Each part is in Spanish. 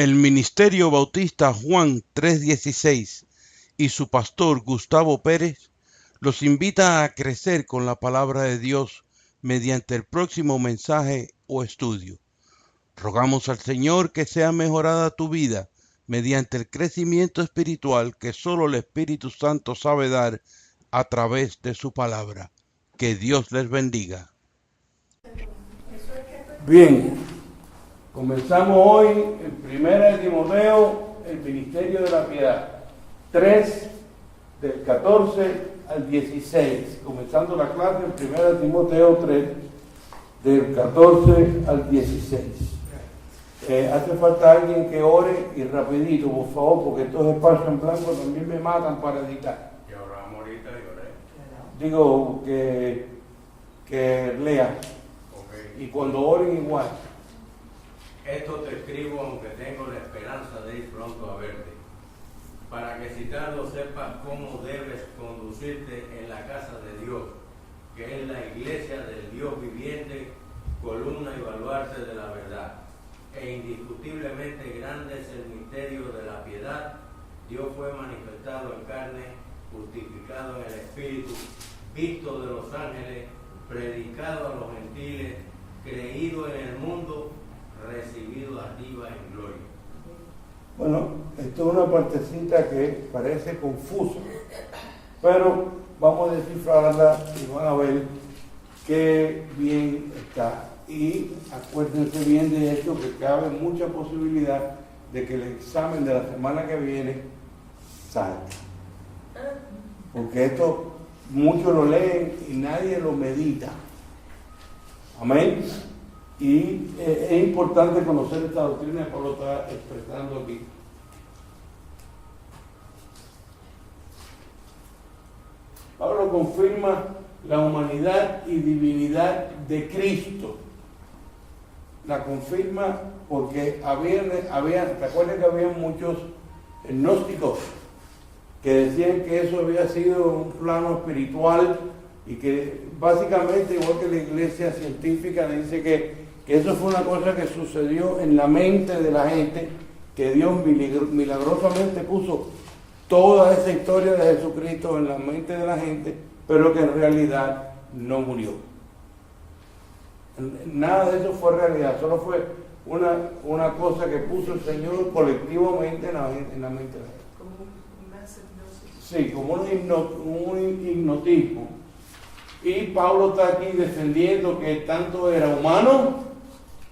El Ministerio Bautista Juan 3:16 y su pastor Gustavo Pérez los invita a crecer con la palabra de Dios mediante el próximo mensaje o estudio. Rogamos al Señor que sea mejorada tu vida mediante el crecimiento espiritual que solo el Espíritu Santo sabe dar a través de su palabra. Que Dios les bendiga. Bien, comenzamos hoy en 1 Timoteo, el Ministerio de la Piedad, 3, del 14 al 16, comenzando la clase en 1 Timoteo 3, del 14 al 16. Hace falta alguien que ore y rapidito, por favor, porque estos espacios en blanco también me matan para editar. Que oramos ahorita y oré. Digo que lea, Okay. y cuando oren igual. Esto te escribo aunque tengo la esperanza de ir pronto a verte, para que si tardo sepas cómo debes conducirte en la casa de Dios, que es la iglesia del Dios viviente, columna y baluarte de la verdad. E indiscutiblemente grande es el misterio de la piedad. Dios fue manifestado en carne, justificado en el Espíritu, visto de los ángeles, predicado a los gentiles, creído en el mundo, recibido arriba en gloria. Bueno, esto es una partecita que parece confusa, pero vamos a descifrarla y van a ver qué bien está. Y acuérdense bien de esto, que cabe mucha posibilidad de que el examen de la semana que viene salga. Porque esto muchos lo leen y nadie lo medita. Amén. Y es importante conocer esta doctrina que Pablo está expresando aquí. Pablo confirma la humanidad y divinidad de Cristo. La confirma porque ¿te acuerdas que había muchos gnósticos que decían que eso había sido un plano espiritual y que básicamente, igual que la iglesia científica, dice que eso fue una cosa que sucedió en la mente de la gente, que Dios milagrosamente puso toda esa historia de Jesucristo en la mente de la gente, pero que en realidad no murió. Nada de eso fue realidad, solo fue una cosa que puso el Señor colectivamente en la mente de la gente. Sí, como un hipnotismo. Y Pablo está aquí defendiendo que tanto era humano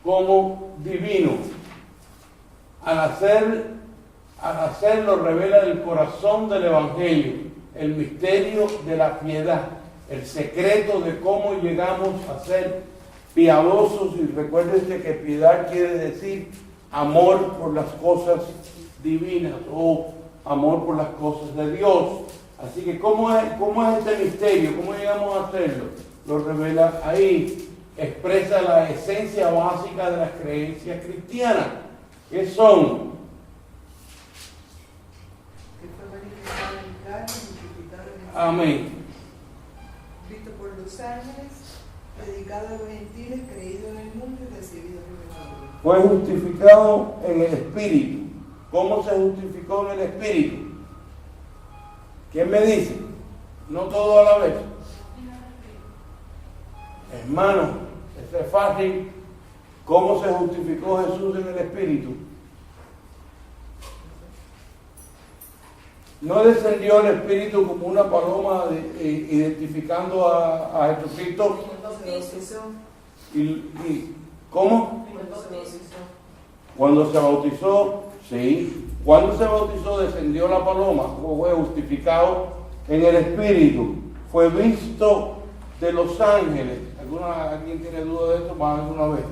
como divino. Al hacerlo revela el corazón del Evangelio, el misterio de la piedad, el secreto de cómo llegamos a ser piadosos. Y recuérdense que piedad quiere decir amor por las cosas divinas o amor por las cosas de Dios. Así que ¿cómo es este misterio? ¿Cómo llegamos a hacerlo? Lo revela ahí. Expresa la esencia básica de las creencias cristianas. ¿Qué son? Amén. Visto por los ángeles, predicado a los gentiles, creído en el mundo y recibido por el mundo. Fue justificado en el Espíritu. ¿Cómo se justificó en el Espíritu? ¿Quién me dice? No todo a la vez. Hermano, eso es fácil. ¿Cómo se justificó Jesús en el Espíritu? No descendió el Espíritu como una paloma identificando a Jesucristo. ¿Y cómo? Cuando se bautizó, sí. Cuando se bautizó descendió la paloma, fue justificado en el Espíritu, fue visto de los ángeles. ¿Alguien tiene duda de esto? Más de una vez.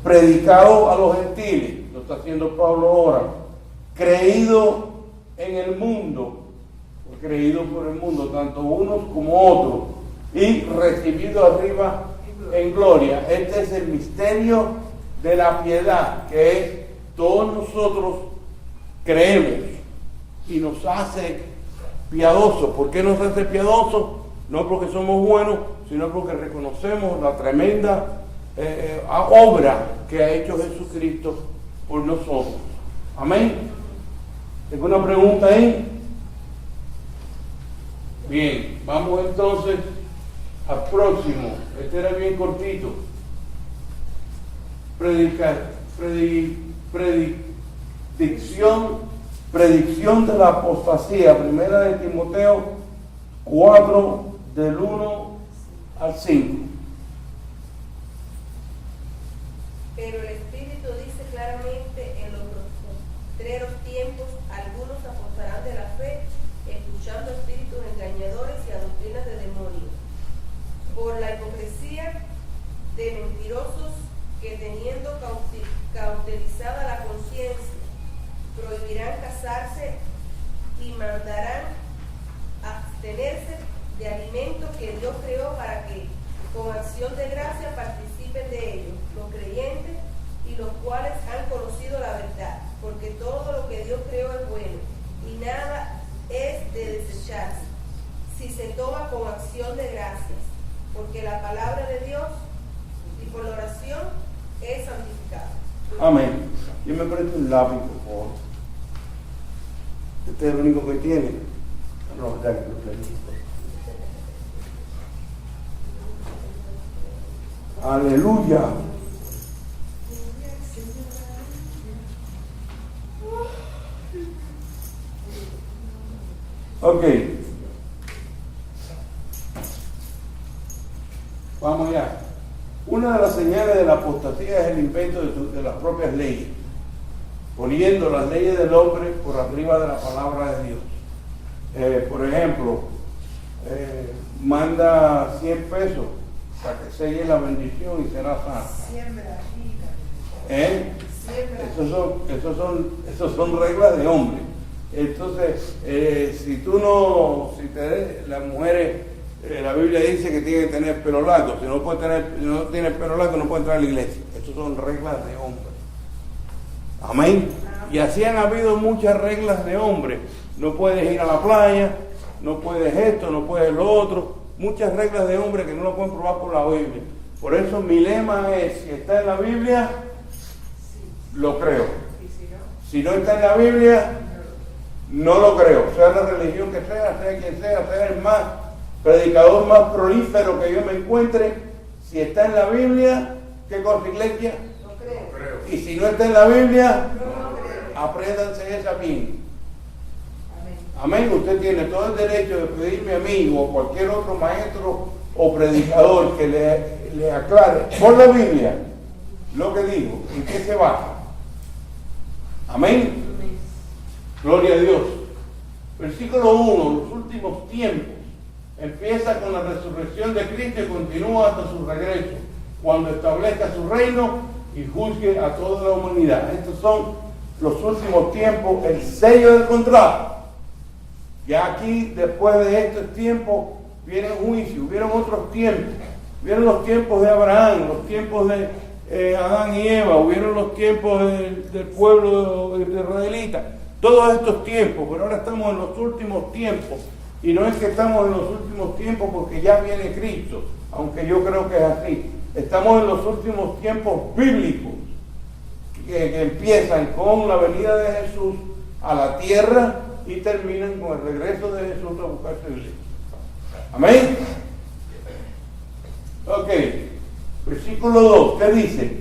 Predicado a los gentiles, lo está haciendo Pablo ahora. Creído en el mundo, creído por el mundo, tanto unos como otros, y recibido arriba en gloria. Este es el misterio de la piedad, que es todos nosotros creemos y nos hace piadosos. ¿Por qué nos hace piadosos? No porque somos buenos, sino porque reconocemos la tremenda obra que ha hecho Jesucristo por nosotros. Amén. ¿Alguna pregunta ahí? Bien, vamos entonces al próximo. Este era bien cortito. Predicción de la apostasía. Primera de Timoteo 4, del 1 al 5. Pero el Espíritu dice claramente: en los postreros tiempos algunos apostarán de la fe, escuchando espíritus engañadores y a doctrinas de demonios, por la hipocresía de mentirosos que, teniendo cauterizada la conciencia, prohibirán casarse y mandarán abstenerse de alimentos que Dios creó para que con acción de gracia participen de ellos los creyentes y los cuales han conocido la verdad, porque todo lo que Dios creó es bueno y nada es de desecharse si se toma con acción de gracias, porque la palabra de Dios y por la oración es santificada. Amén. Yo me presto un lápiz, por favor. Este es el único que tiene. No, ya que lo tengo. Aleluya. Ok. Vamos ya. Una de las señales de la apostasía es el invento de las propias leyes, poniendo las leyes del hombre por arriba de la palabra de Dios. Por ejemplo, manda 100 pesos para que selle la bendición y será sano. Siembra, Esos son reglas de hombre. Entonces, si las mujeres, la Biblia dice que tienen que tener pelo largo. Si no tienes pelo largo, no puede entrar a la iglesia. Esas son reglas de hombre. Amén. Y así han habido muchas reglas de hombre. No puedes ir a la playa, no puedes esto, no puedes lo otro. Muchas reglas de hombre que no lo pueden probar por la Biblia. Por eso mi lema es: si está en la Biblia, lo creo. Si no está en la Biblia, no lo creo. Sea la religión que sea quien sea el más predicador más prolífero que yo me encuentre, si está en la Biblia, ¿qué cosa, iglesia? Lo creo. Y si no está en la Biblia, No creo. apréndanse esa bien. Amén. Usted tiene todo el derecho de pedirme a mí o a cualquier otro maestro o predicador que le aclare por la Biblia lo que digo, en qué se basa. Amén. Gloria a Dios. Versículo 1, los últimos tiempos. Empieza con la resurrección de Cristo y continúa hasta su regreso, cuando establezca su reino y juzgue a toda la humanidad. Estos son los últimos tiempos, el sello del contrato. Ya aquí, después de estos tiempos, viene el juicio, hubieron otros tiempos. Hubieron los tiempos de Abraham, los tiempos de Adán y Eva, hubieron los tiempos del pueblo israelita. Todos estos tiempos, pero ahora estamos en los últimos tiempos. Y no es que estamos en los últimos tiempos porque ya viene Cristo, aunque yo creo que es así. Estamos en los últimos tiempos bíblicos, que empiezan con la venida de Jesús a la tierra y terminan con el regreso de Jesús a buscar su iglesia. Amén. Ok, versículo 2, ¿qué dice?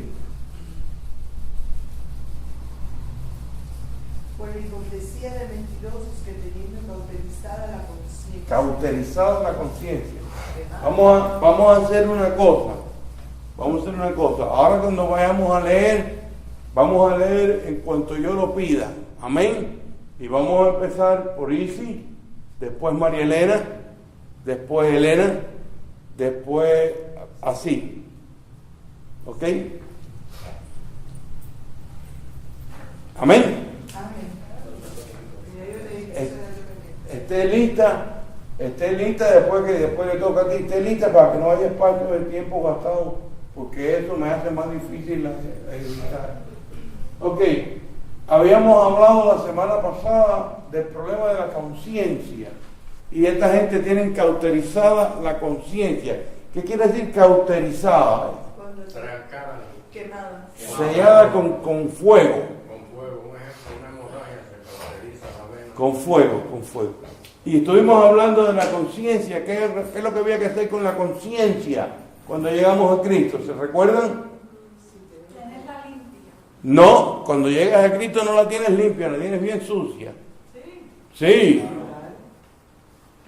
Por la hipocresía de mentirosos que teniendo cauterizada la conciencia. Cauterizada la conciencia. Vamos a hacer una cosa. Ahora cuando vayamos a leer, vamos a leer en cuanto yo lo pida. Amén. Y vamos a empezar por Isi, después María Elena, después Elena, después así. ¿Ok? Amén. Esté lista, después le toca a ti, esté lista para que no haya espacio del tiempo gastado, porque eso me hace más difícil editar. Ok, habíamos hablado la semana pasada del problema de la conciencia, y esta gente tiene cauterizada la conciencia. ¿Qué quiere decir cauterizada? Quemada. Sellada con fuego. Con fuego, con fuego. Y estuvimos hablando de la conciencia. ¿Qué es lo que había que hacer con la conciencia cuando llegamos a Cristo? ¿Se recuerdan? Tenerla limpia. No, cuando llegas a Cristo no la tienes limpia, la tienes bien sucia. Sí.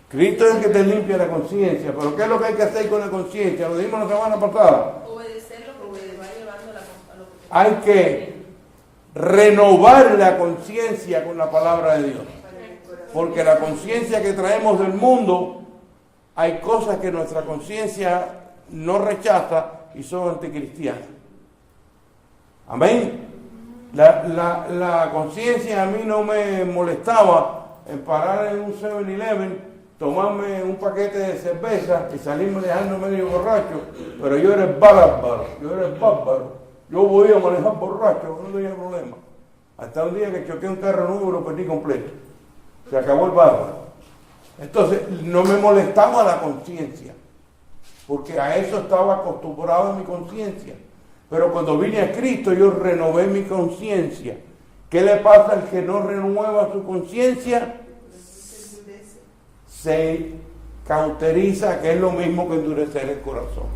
Cristo es el que te limpia la conciencia. Pero ¿qué es lo que hay que hacer con la conciencia? Lo dijimos la semana pasada. Obedecer lo que te va llevando a lo que te Hay que renovar la conciencia con la palabra de Dios. Porque la conciencia que traemos del mundo, hay cosas que nuestra conciencia no rechaza y son anticristianas. Amén. La conciencia a mí no me molestaba en parar en un 7-Eleven, tomarme un paquete de cerveza y salirme dejando medio borracho, pero yo era el bárbaro. Yo podía manejar borracho, no tenía problema. Hasta un día que choqué un carro nuevo y lo perdí completo. Se acabó el bárbaro. Entonces, no me molestaba la conciencia, porque a eso estaba acostumbrado mi conciencia. Pero cuando vine a Cristo, yo renové mi conciencia. ¿Qué le pasa al que no renueva su conciencia? Se cauteriza, que es lo mismo que endurecer el corazón.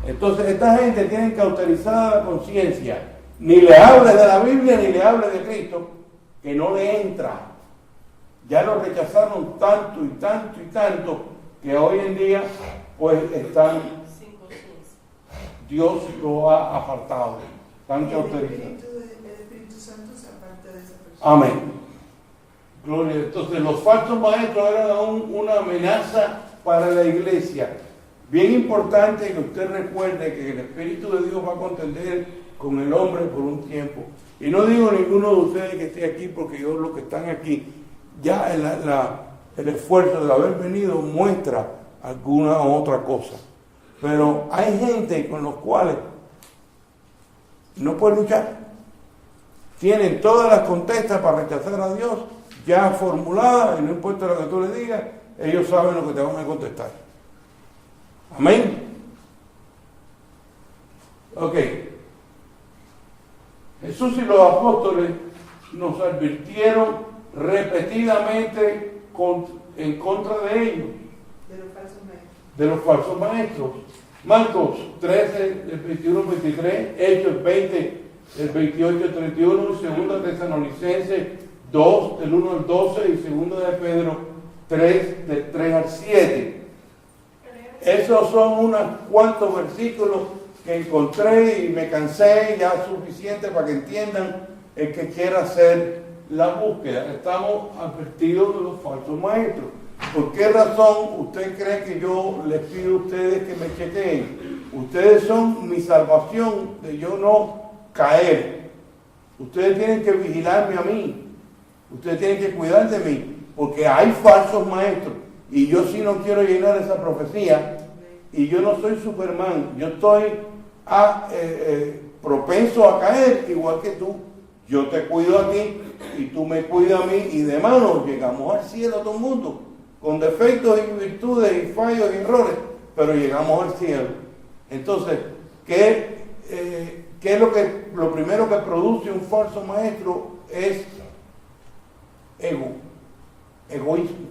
Entonces, esta gente tiene cauterizada la conciencia. Ni le hable de la Biblia, ni le hable de Cristo, que no le entra. Ya lo rechazaron tanto y tanto y tanto, que hoy en día, pues, están, sin conciencia. Dios lo ha apartado. Están cauterizados. El Espíritu Santo se aparta de esa persona. Amén. Gloria. Entonces, los falsos maestros eran una amenaza para la iglesia. Bien importante que usted recuerde que el Espíritu de Dios va a contender con el hombre por un tiempo. Y no digo ninguno de ustedes que esté aquí, porque yo los que están aquí, ya el esfuerzo de haber venido muestra alguna otra cosa. Pero hay gente con los cuales no puede luchar. Tienen todas las contestas para rechazar a Dios ya formuladas, y no importa lo que tú le digas, ellos saben lo que te van a contestar. Amén. Ok. Jesús y los apóstoles nos advirtieron repetidamente en contra de ellos, de los falsos maestros. Marcos 13, del 21 al 23, Hechos 20, del 28 al 31, 2 Tesalonicenses 2, del 1 al 12, y 2 de Pedro 3, del 3 al 7. Esos son unos cuantos versículos que encontré y me cansé, ya suficiente para que entiendan el que quiera hacer la búsqueda. Estamos advertidos de los falsos maestros. ¿Por qué razón usted cree que yo les pido a ustedes que me chequeen? Ustedes son mi salvación de yo no caer. Ustedes tienen que vigilarme a mí. Ustedes tienen que cuidar de mí, porque hay falsos maestros. Y yo sí no quiero llenar esa profecía. Y yo no soy Superman. Yo estoy propenso a caer igual que tú. Yo te cuido a ti y tú me cuidas a mí, y de mano llegamos al cielo todo el mundo, con defectos y virtudes y fallos y errores, pero llegamos al cielo. Entonces, ¿qué es lo primero que produce un falso maestro? Es egoísmo.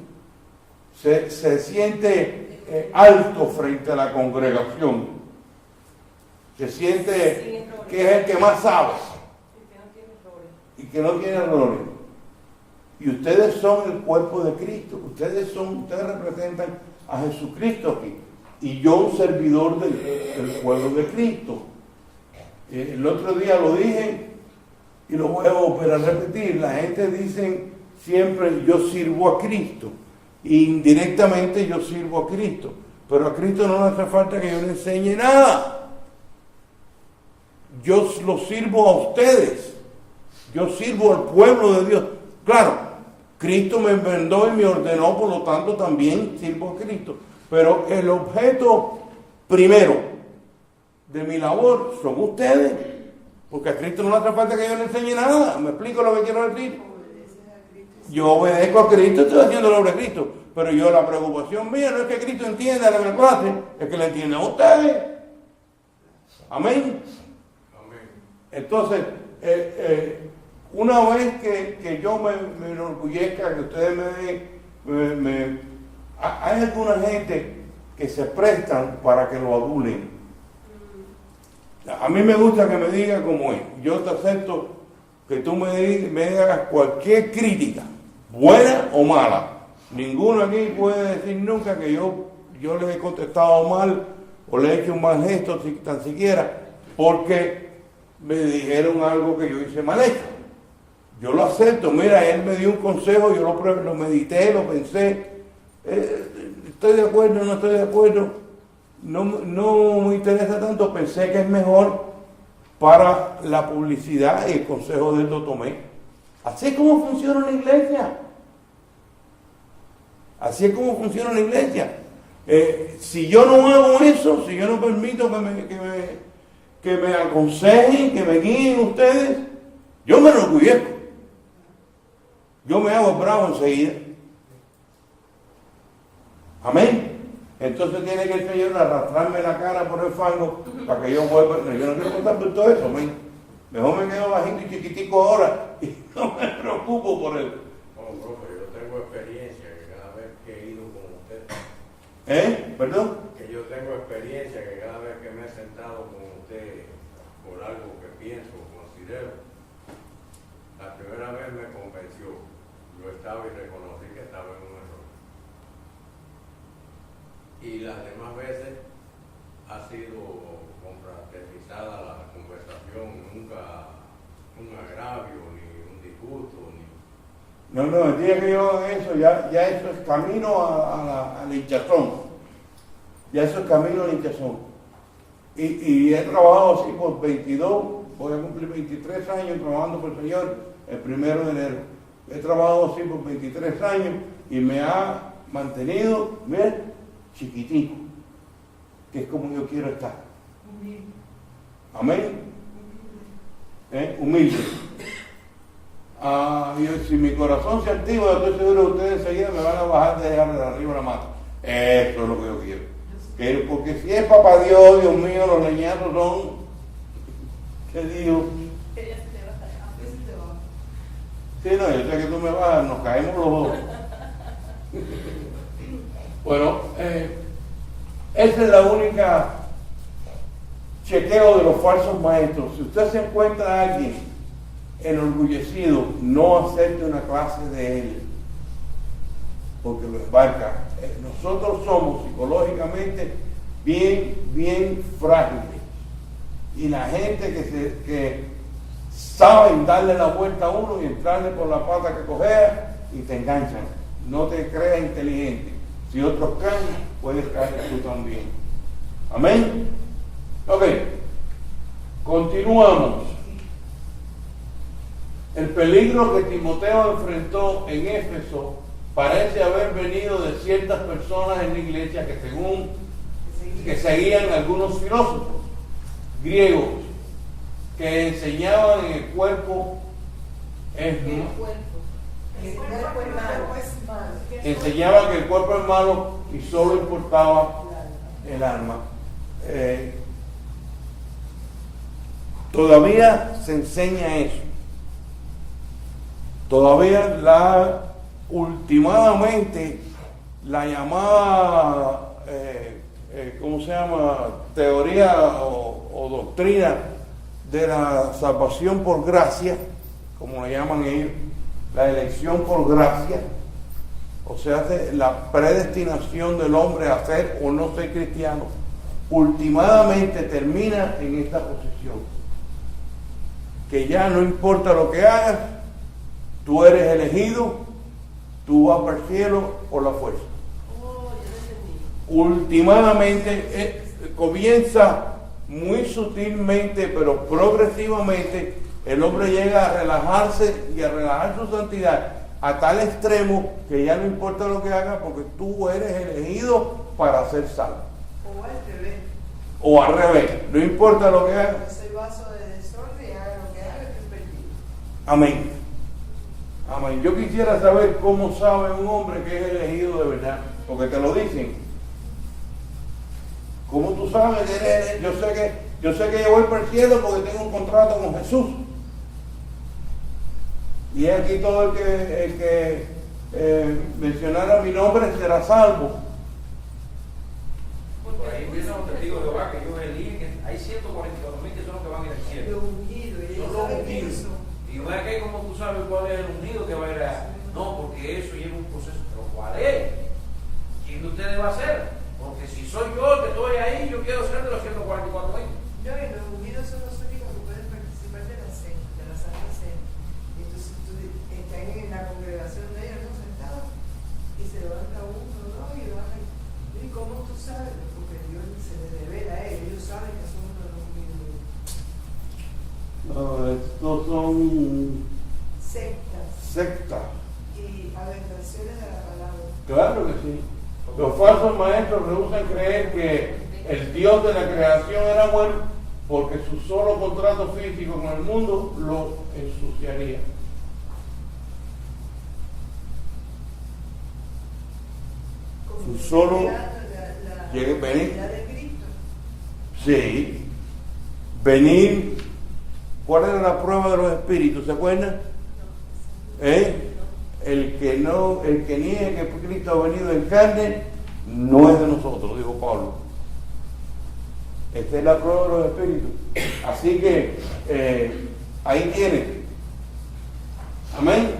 Se siente alto frente a la congregación. Se siente que es el que más sabe y que no tiene errores. Y ustedes son el cuerpo de Cristo. Ustedes representan a Jesucristo aquí. Y yo un servidor del pueblo de Cristo. El otro día lo dije y lo voy a volver a repetir. La gente dice siempre: yo sirvo a Cristo. Y indirectamente yo sirvo a Cristo. Pero a Cristo no le hace falta que yo le enseñe nada. Yo lo sirvo a ustedes. Yo sirvo al pueblo de Dios. Claro, Cristo me envió y me ordenó, por lo tanto también sirvo a Cristo. Pero el objeto primero de mi labor son ustedes. Porque a Cristo no le hace falta que yo le enseñe nada. ¿Me explico lo que quiero decir? Yo obedezco a Cristo, estoy haciendo la obra de Cristo. Pero la preocupación mía no es que Cristo entienda lo que me pase, es que le entiendan a ustedes. Amén. Entonces, una vez que yo me enorgullezca, que ustedes hay alguna gente que se prestan para que lo adulen. A mí me gusta que me diga cómo es. Yo te acepto que tú me digas cualquier crítica, buena o mala. Ninguno aquí puede decir nunca que yo les he contestado mal o le he hecho un mal gesto, tan siquiera, porque me dijeron algo que yo hice mal hecho. Yo lo acepto. Mira, él me dio un consejo, yo lo medité, lo pensé. Estoy de acuerdo, no estoy de acuerdo. No me interesa tanto. Pensé que es mejor para la publicidad y el consejo de él lo tomé. Así es como funciona la iglesia. Así es como funciona la iglesia. Si yo no hago eso, si yo no permito que me aconsejen, que me guíen ustedes, yo me enorgullezco. Yo me hago bravo enseguida. Amén. Entonces tiene que el Señor arrastrarme la cara por el fango para que yo vuelva. No, yo no quiero contar por todo eso, amén. Mejor me quedo bajito y chiquitico ahora y no me preocupo por él. No, profe, yo tengo experiencia que cada vez que he ido con usted. ¿Perdón? Que yo tengo experiencia que cada vez que me he sentado con usted por algo que pienso o considero, la primera vez me convenció. Yo estaba y reconocí que estaba en un error. Y las demás veces ha sido confraternizada la conversación, nunca un agravio, ni un disgusto, ni... No, el día que yo haga eso, ya eso es camino al hinchazón. Ya eso es camino al hinchazón. Y he trabajado así por 22, voy a cumplir 23 años trabajando por el Señor el 1 de enero. He trabajado así por 23 años y me ha mantenido, miren, chiquitico, que es como yo quiero estar. Amén. Humilde. Si mi corazón se activa, yo estoy seguro que ustedes enseguida me van a bajar de arriba la mata. Eso es lo que yo quiero. Porque si es papá Dios mío, los leñatos son, ¿qué digo? Sí, no, yo sé que tú me vas, nos caemos los dos. Bueno, esa es la única chequeo de los falsos maestros. Si usted se encuentra a alguien enorgullecido, no acepte una clase de él, porque lo embarca. Nosotros somos psicológicamente bien frágiles. Y la gente que saben darle la vuelta a uno y entrarle por la pata que cojea y te enganchan. No te creas inteligente. Si otros caen, puedes caer tú también. Amén. Ok. Continuamos. El peligro que Timoteo enfrentó en Éfeso parece haber venido de ciertas personas en la iglesia que seguían algunos filósofos griegos que enseñaban en el cuerpo enseñaban que el cuerpo es malo y solo importaba el alma. Todavía se enseña eso. Todavía últimamente la llamada ¿cómo se llama? Teoría o doctrina de la salvación por gracia, como le llaman ellos, la elección por gracia, o sea, la predestinación del hombre a ser o no ser cristiano, últimamente termina en esta posición, que ya no importa lo que hagas, tú eres elegido, tú vas para el cielo por la fuerza. Últimamente comienza muy sutilmente, pero progresivamente, el hombre llega a relajarse y a relajar su santidad a tal extremo que ya no importa lo que haga, porque tú eres elegido para ser salvo. O al revés, no importa lo que haga. Soy vaso de desorden y haga lo que haga, que es perdido. Amén. Amén. Yo quisiera saber cómo sabe un hombre que es elegido de verdad, porque te lo dicen. ¿Cómo tú sabes? Yo sé que yo voy para el cielo porque tengo un contrato con Jesús. Y aquí todo el que mencionara mi nombre será salvo. Por ahí viene los testigos de Jehová que yo elige, que hay 144,000 que son los que van a ir al cielo. Los ungidos, y ellos Son los saben quiénes ungidos. son. Y no es que como tú sabes cuál es el ungido que va a ir a... No, porque eso lleva un proceso. Pero ¿cuál es? ¿Quién de ustedes va a ser? Porque si soy yo el que estoy ahí, yo quiero ser de los 144,000. No, y los ungidos son los únicos que pueden participar de la cena, de la Santa Cena. Y entonces tú están en la congregación de ellos, ¿no? Sentados, y se levanta uno, ¿no? Y van a... ¿Y cómo tú sabes? Porque Dios se les revela a ellos saben que son uno de los ungidos. No, estos son Sectas sectas. y aberraciones de la palabra. Claro que sí. Los falsos maestros rehusan creer que el Dios de la creación era bueno porque su solo contrato físico con el mundo lo ensuciaría. Como Su solo la llegue- venir. identidad de Cristo. Sí. Venir. ¿Cuál era la prueba de los espíritus? ¿Se acuerdan? El que niegue que Cristo ha venido en carne no es de nosotros, dijo Pablo. Esta es la prueba de los espíritus. Así que ahí tiene. Amén.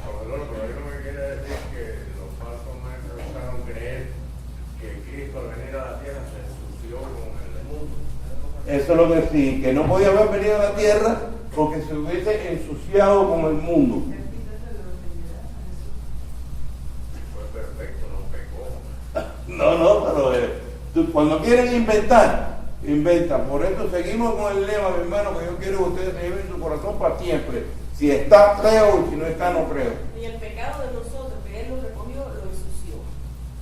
Salvador, pero eso me quiere decir que los falsos maestros dejaron creer que Cristo al venir a la tierra se ensució con el mundo. Eso es lo que sí, que no podía haber venido a la tierra porque se hubiese ensuciado con el mundo. Fue perfecto, no pecó. No, pero cuando quieren inventan. Por eso seguimos con el lema, mi hermano, que yo quiero que ustedes se lleven su corazón para siempre. Si está, creo, y si no está, no creo. Y el pecado de nosotros que Él nos recogió lo ensució.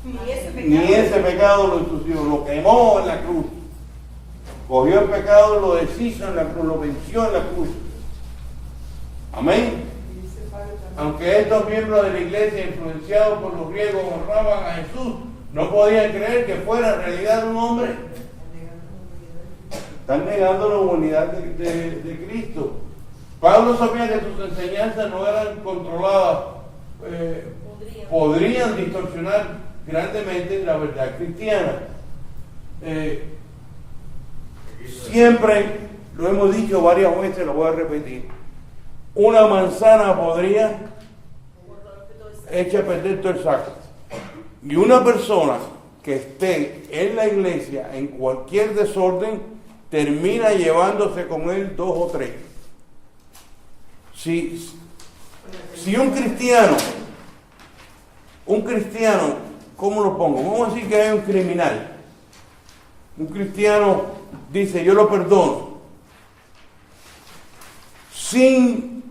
Ni ese pecado. Ni ese pecado lo ensució, lo quemó en la cruz. Cogió el pecado, lo deshizo en la cruz, lo venció en la cruz. Amén. Y dice Pablo también. Aunque estos miembros de la iglesia, influenciados por los griegos, honraban a Jesús, no podían creer que fuera en realidad un hombre. Están negando la humanidad de Cristo. Pablo sabía que sus enseñanzas no eran controladas, podrían distorsionar grandemente la verdad cristiana. Siempre lo hemos dicho varias veces, lo voy a repetir. Una manzana podría echar a perder todo el saco. Y una persona que esté en la iglesia en cualquier desorden termina llevándose con él 2 o 3. Si un cristiano, ¿cómo lo pongo? Vamos a decir que hay un criminal. Un cristiano dice, yo lo perdono, sin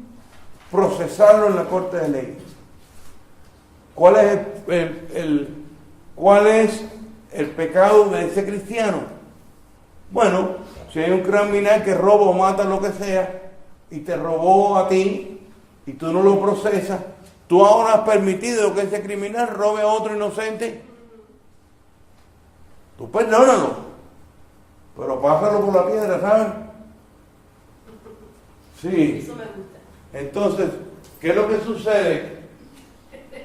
procesarlo en la corte de ley. ¿Cuál es el pecado de ese cristiano? Bueno, si hay un criminal que roba o mata lo que sea y te robó a ti y tú no lo procesas, tú ahora has permitido que ese criminal robe a otro inocente. Tú perdónalo, pero pásalo por la piedra, ¿saben? Sí. Eso me gusta. Entonces, ¿qué es lo que sucede?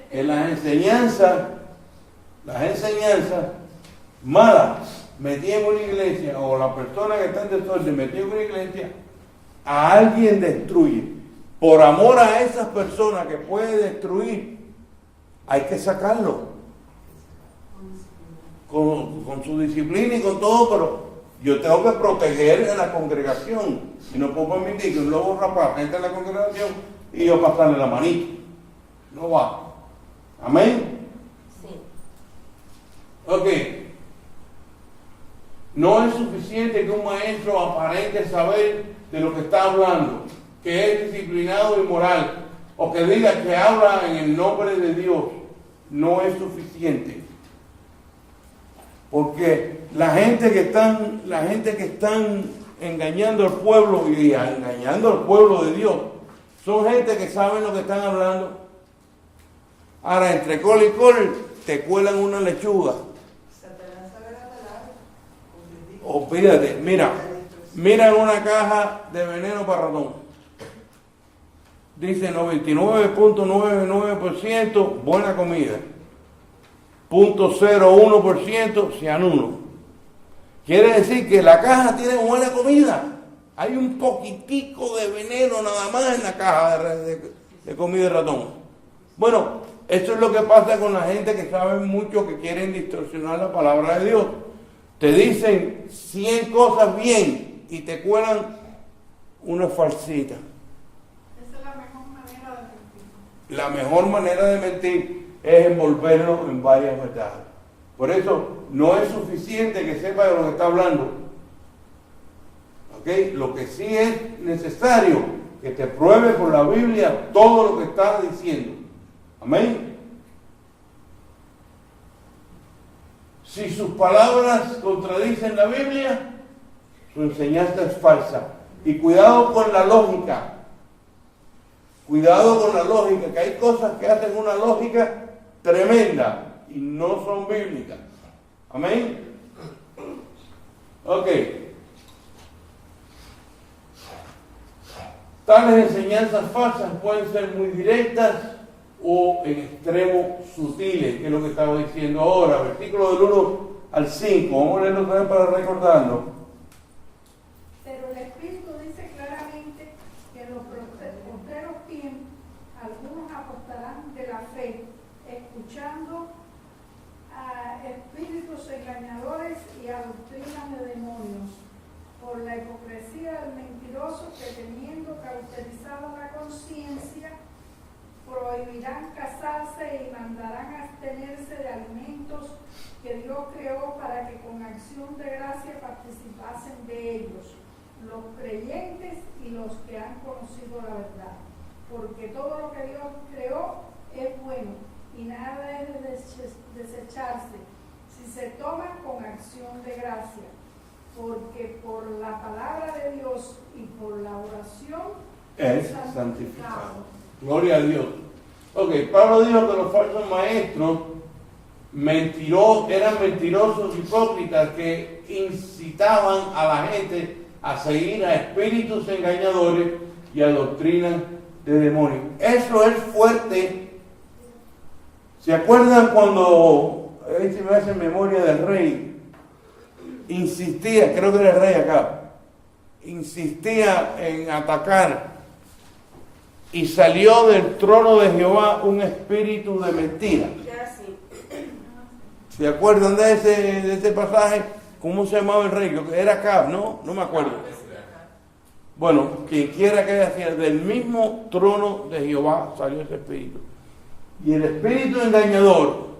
Que las enseñanzas malas metidas en una iglesia, o la persona que está en desorden metida en una iglesia, a alguien destruye. Por amor a esas personas que puede destruir, hay que sacarlo. Con su disciplina y con todo, pero yo tengo que proteger a la congregación. Y no puedo permitir que un lobo rapaz entre en la congregación y yo pasarle la manita. No va. Amén. Sí. Ok. No es suficiente que un maestro aparente saber de lo que está hablando, que es disciplinado y moral, o que diga que habla en el nombre de Dios. No es suficiente. Porque la gente que están engañando al pueblo y engañando al pueblo de Dios, son gente que saben lo que están hablando. Ahora, entre col y col, te cuelan una lechuga. Satanás sabe la palabra. Olvídate, mira en una caja de veneno para ratón. dice 99.99% buena comida, 0.01% cianuro. Quiere decir que la caja tiene buena comida. Hay un poquitico de veneno nada más en la caja de comida de ratón. Bueno, eso es lo que pasa con la gente que sabe mucho, que quieren distorsionar la palabra de Dios. Te dicen 100 cosas bien y te cuelan una falsita. Esa es la mejor manera de mentir. La mejor manera de mentir es envolverlo en varias verdades. Por eso no es suficiente que sepa de lo que está hablando. ¿Ok? Lo que sí es necesario que te pruebe por la Biblia todo lo que está diciendo. Amén. Si sus palabras contradicen la Biblia, su enseñanza es falsa. Y cuidado con la lógica. Cuidado con la lógica, que hay cosas que hacen una lógica tremenda y no son bíblicas. Amén. Ok. Tales enseñanzas falsas pueden ser muy directas o en extremos sutiles, que es lo que estaba diciendo ahora. Versículo del 1 al 5. Vamos a leerlo otra vez para recordarlo. Pero el Espíritu dice claramente que en los postreros tiempos algunos apostarán de la fe, escuchando a espíritus engañadores y a doctrinas de demonios, por la hipocresía del mentiroso que, teniendo cauterizado la conciencia, prohibirán casarse y mandarán abstenerse de alimentos que Dios creó para que con acción de gracia participasen de ellos, los creyentes y los que han conocido la verdad. Porque todo lo que Dios creó es bueno y nada es de desecharse si se toma con acción de gracia. Porque por la palabra de Dios y por la oración Es santificado. Gloria a Dios. Ok, Pablo dijo que los falsos maestros eran mentirosos hipócritas que incitaban a la gente a seguir a espíritus engañadores y a doctrinas de demonios. Eso es fuerte. ¿Se acuerdan cuando, a ver si me hace memoria del rey? Insistía, creo que era el rey acá, insistía en atacar y salió del trono de Jehová un espíritu de mentira. ¿Se acuerdan de ese pasaje? ¿Cómo se llamaba el rey? Era Acab, ¿no? No me acuerdo. Bueno, quien quiera que haya sido, del mismo trono de Jehová salió ese espíritu. Y el espíritu engañador,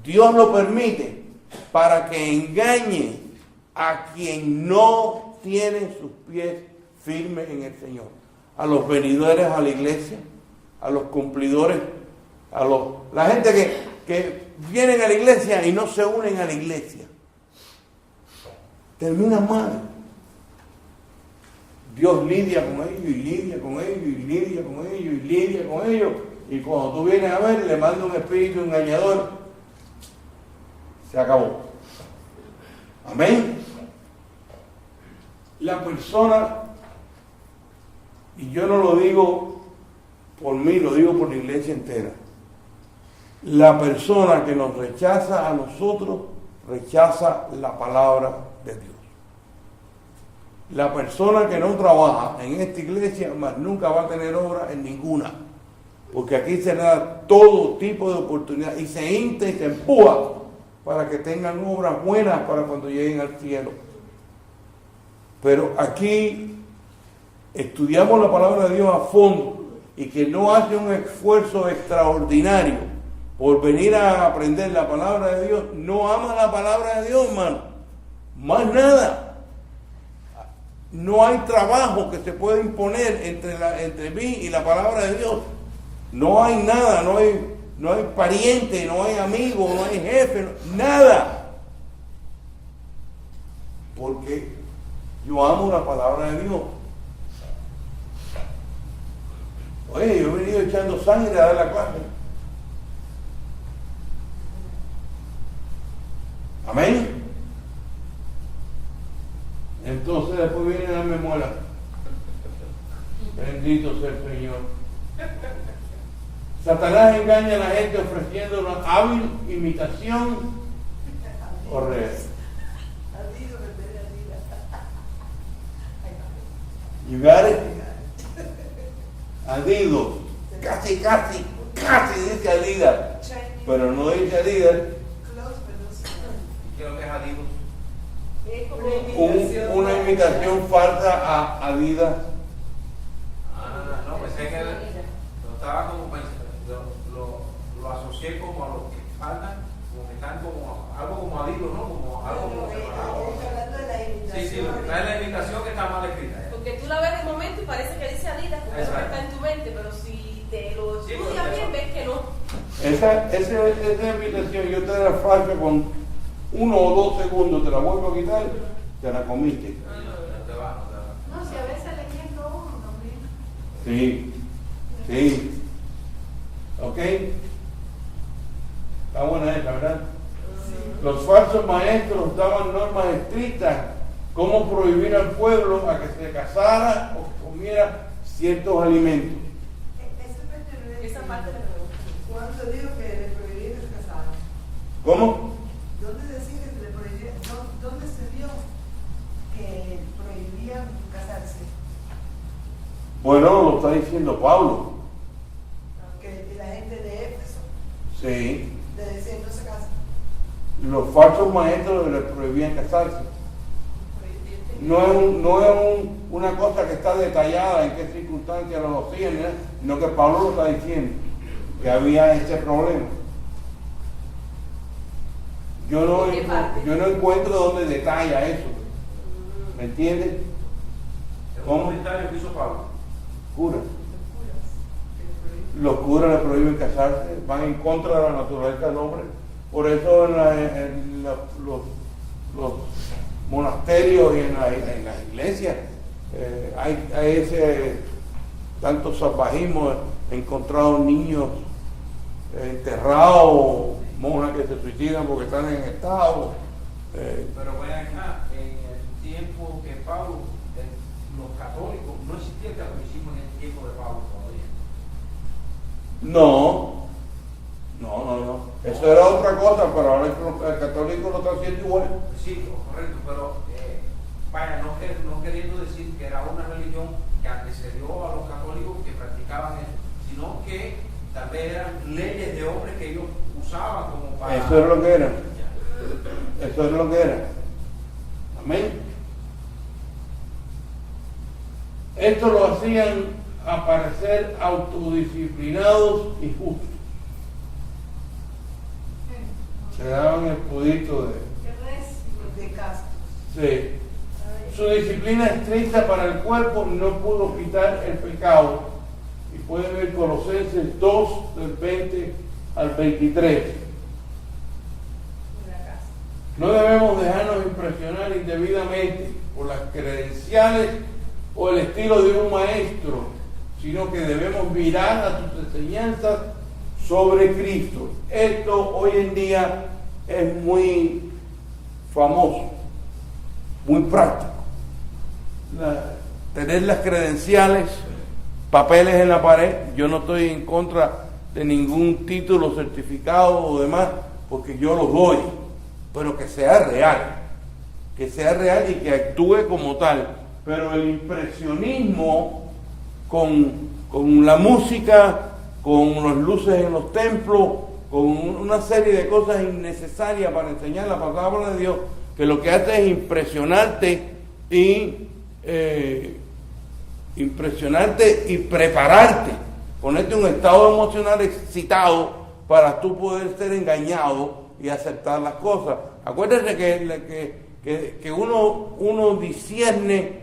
Dios lo permite para que engañe a quien no tiene sus pies firmes en el Señor. A los venidores a la iglesia, a los cumplidores, la gente que vienen a la iglesia y no se unen a la iglesia. Terminan mal. Dios lidia con ellos y lidia con ellos y lidia con ellos y lidia con ellos. Y cuando tú vienes a ver, le manda un espíritu engañador. Se acabó. Amén. La persona, y yo no lo digo por mí, lo digo por la iglesia entera. La persona que nos rechaza a nosotros, rechaza la palabra de Dios. La persona que no trabaja en esta iglesia, más nunca va a tener obra en ninguna. Porque aquí se le da todo tipo de oportunidad y se insta y se empuja para que tengan obras buenas para cuando lleguen al cielo. Pero aquí estudiamos la palabra de Dios a fondo y que no hace un esfuerzo extraordinario por venir a aprender la palabra de Dios, no ama la palabra de Dios, hermano. Más nada. No hay trabajo que se pueda imponer entre mí y la palabra de Dios. No hay nada, no hay pariente, no hay amigo, no hay jefe, nada. Porque yo amo la palabra de Dios. Oye, yo he venido echando sangre a dar la clase. Amén. Entonces después viene la memoria. Bendito sea el Señor. Satanás engaña a la gente ofreciendo una hábil imitación o real. Adiós, You got it? Adidas. Casi dice Adidas. Pero no dice Adidas. ¿Qué es lo que es Adidas? Es como Una imitación falsa a Adidas. No, pensé que lo estaba como lo asocié como a los que faltan, como que están como algo como Adidas, ¿no? Como algo como separado. Hablando de la imitación. Sí, lo que está en la imitación que está mal escrita. Porque tú la ves de momento y parece que dice Adidas, porque eso Exacto. está en tu mente, pero si te lo Sí, estudias pero bien, ves que no. Esa imitación yo te la flash con 1 o 2 segundos, te la vuelvo a quitar, te la comiste. No te va. No, si a veces leyendo uno también. Sí. ¿Ok? Está buena esa, ¿verdad? Los falsos maestros daban normas estrictas, cómo prohibir al pueblo a que se casara o comiera ciertos alimentos. Esa parte me pregunto. ¿Cuándo dijo que le prohibían que se casaran? ¿Cómo? ¿Dónde decía que le prohibían? ¿Dónde se vio que prohibían casarse? Bueno, lo está diciendo Pablo. Que la gente de Éfeso Sí. le decía no se casa. Los falsos maestros les prohibían casarse. No es una cosa que está detallada en qué circunstancias lo hacían, ¿eh? Sino que Pablo lo está diciendo, que había ese problema. Yo no encuentro donde detalla eso. ¿Me entiendes? Es ¿Cómo? un comentario que hizo Pablo. Cura. Los curas le prohíben casarse, van en contra de la naturaleza del hombre. Por eso en los monasterios y en las iglesias hay ese tanto salvajismo. He encontrado niños enterrados, monjas que se suicidan porque están en estado. Pero ven acá, en el tiempo que Pablo, los católicos, no existía el catolicismo en el tiempo de Pablo todavía. No. Eso era otra cosa, pero ahora el católico lo está haciendo igual. Sí, correcto, pero vaya, no queriendo decir que era una religión que antecedió a los católicos que practicaban eso, sino que tal vez eran leyes de hombres que ellos usaban como para... Eso es lo que era. Eso es lo que era. Amén. Esto lo hacían aparecer autodisciplinados y justos. Se daban el pudito De casa. Sí. Su disciplina estricta para el cuerpo no pudo quitar el pecado. Y pueden ver Colosenses 2, del 20 al 23. No debemos dejarnos impresionar indebidamente por las credenciales o el estilo de un maestro, sino que debemos mirar a sus enseñanzas sobre Cristo. Esto hoy en día es muy famoso, muy práctico. Tener las credenciales, papeles en la pared. Yo no estoy en contra de ningún título, certificado o demás, porque yo los doy, pero que sea real y que actúe como tal. Pero el impresionismo con la música, con las luces en los templos, con una serie de cosas innecesarias para enseñar la palabra de Dios, que lo que hace es impresionarte y prepararte, ponerte en un estado emocional excitado para tú poder ser engañado y aceptar las cosas. Acuérdense que uno discierne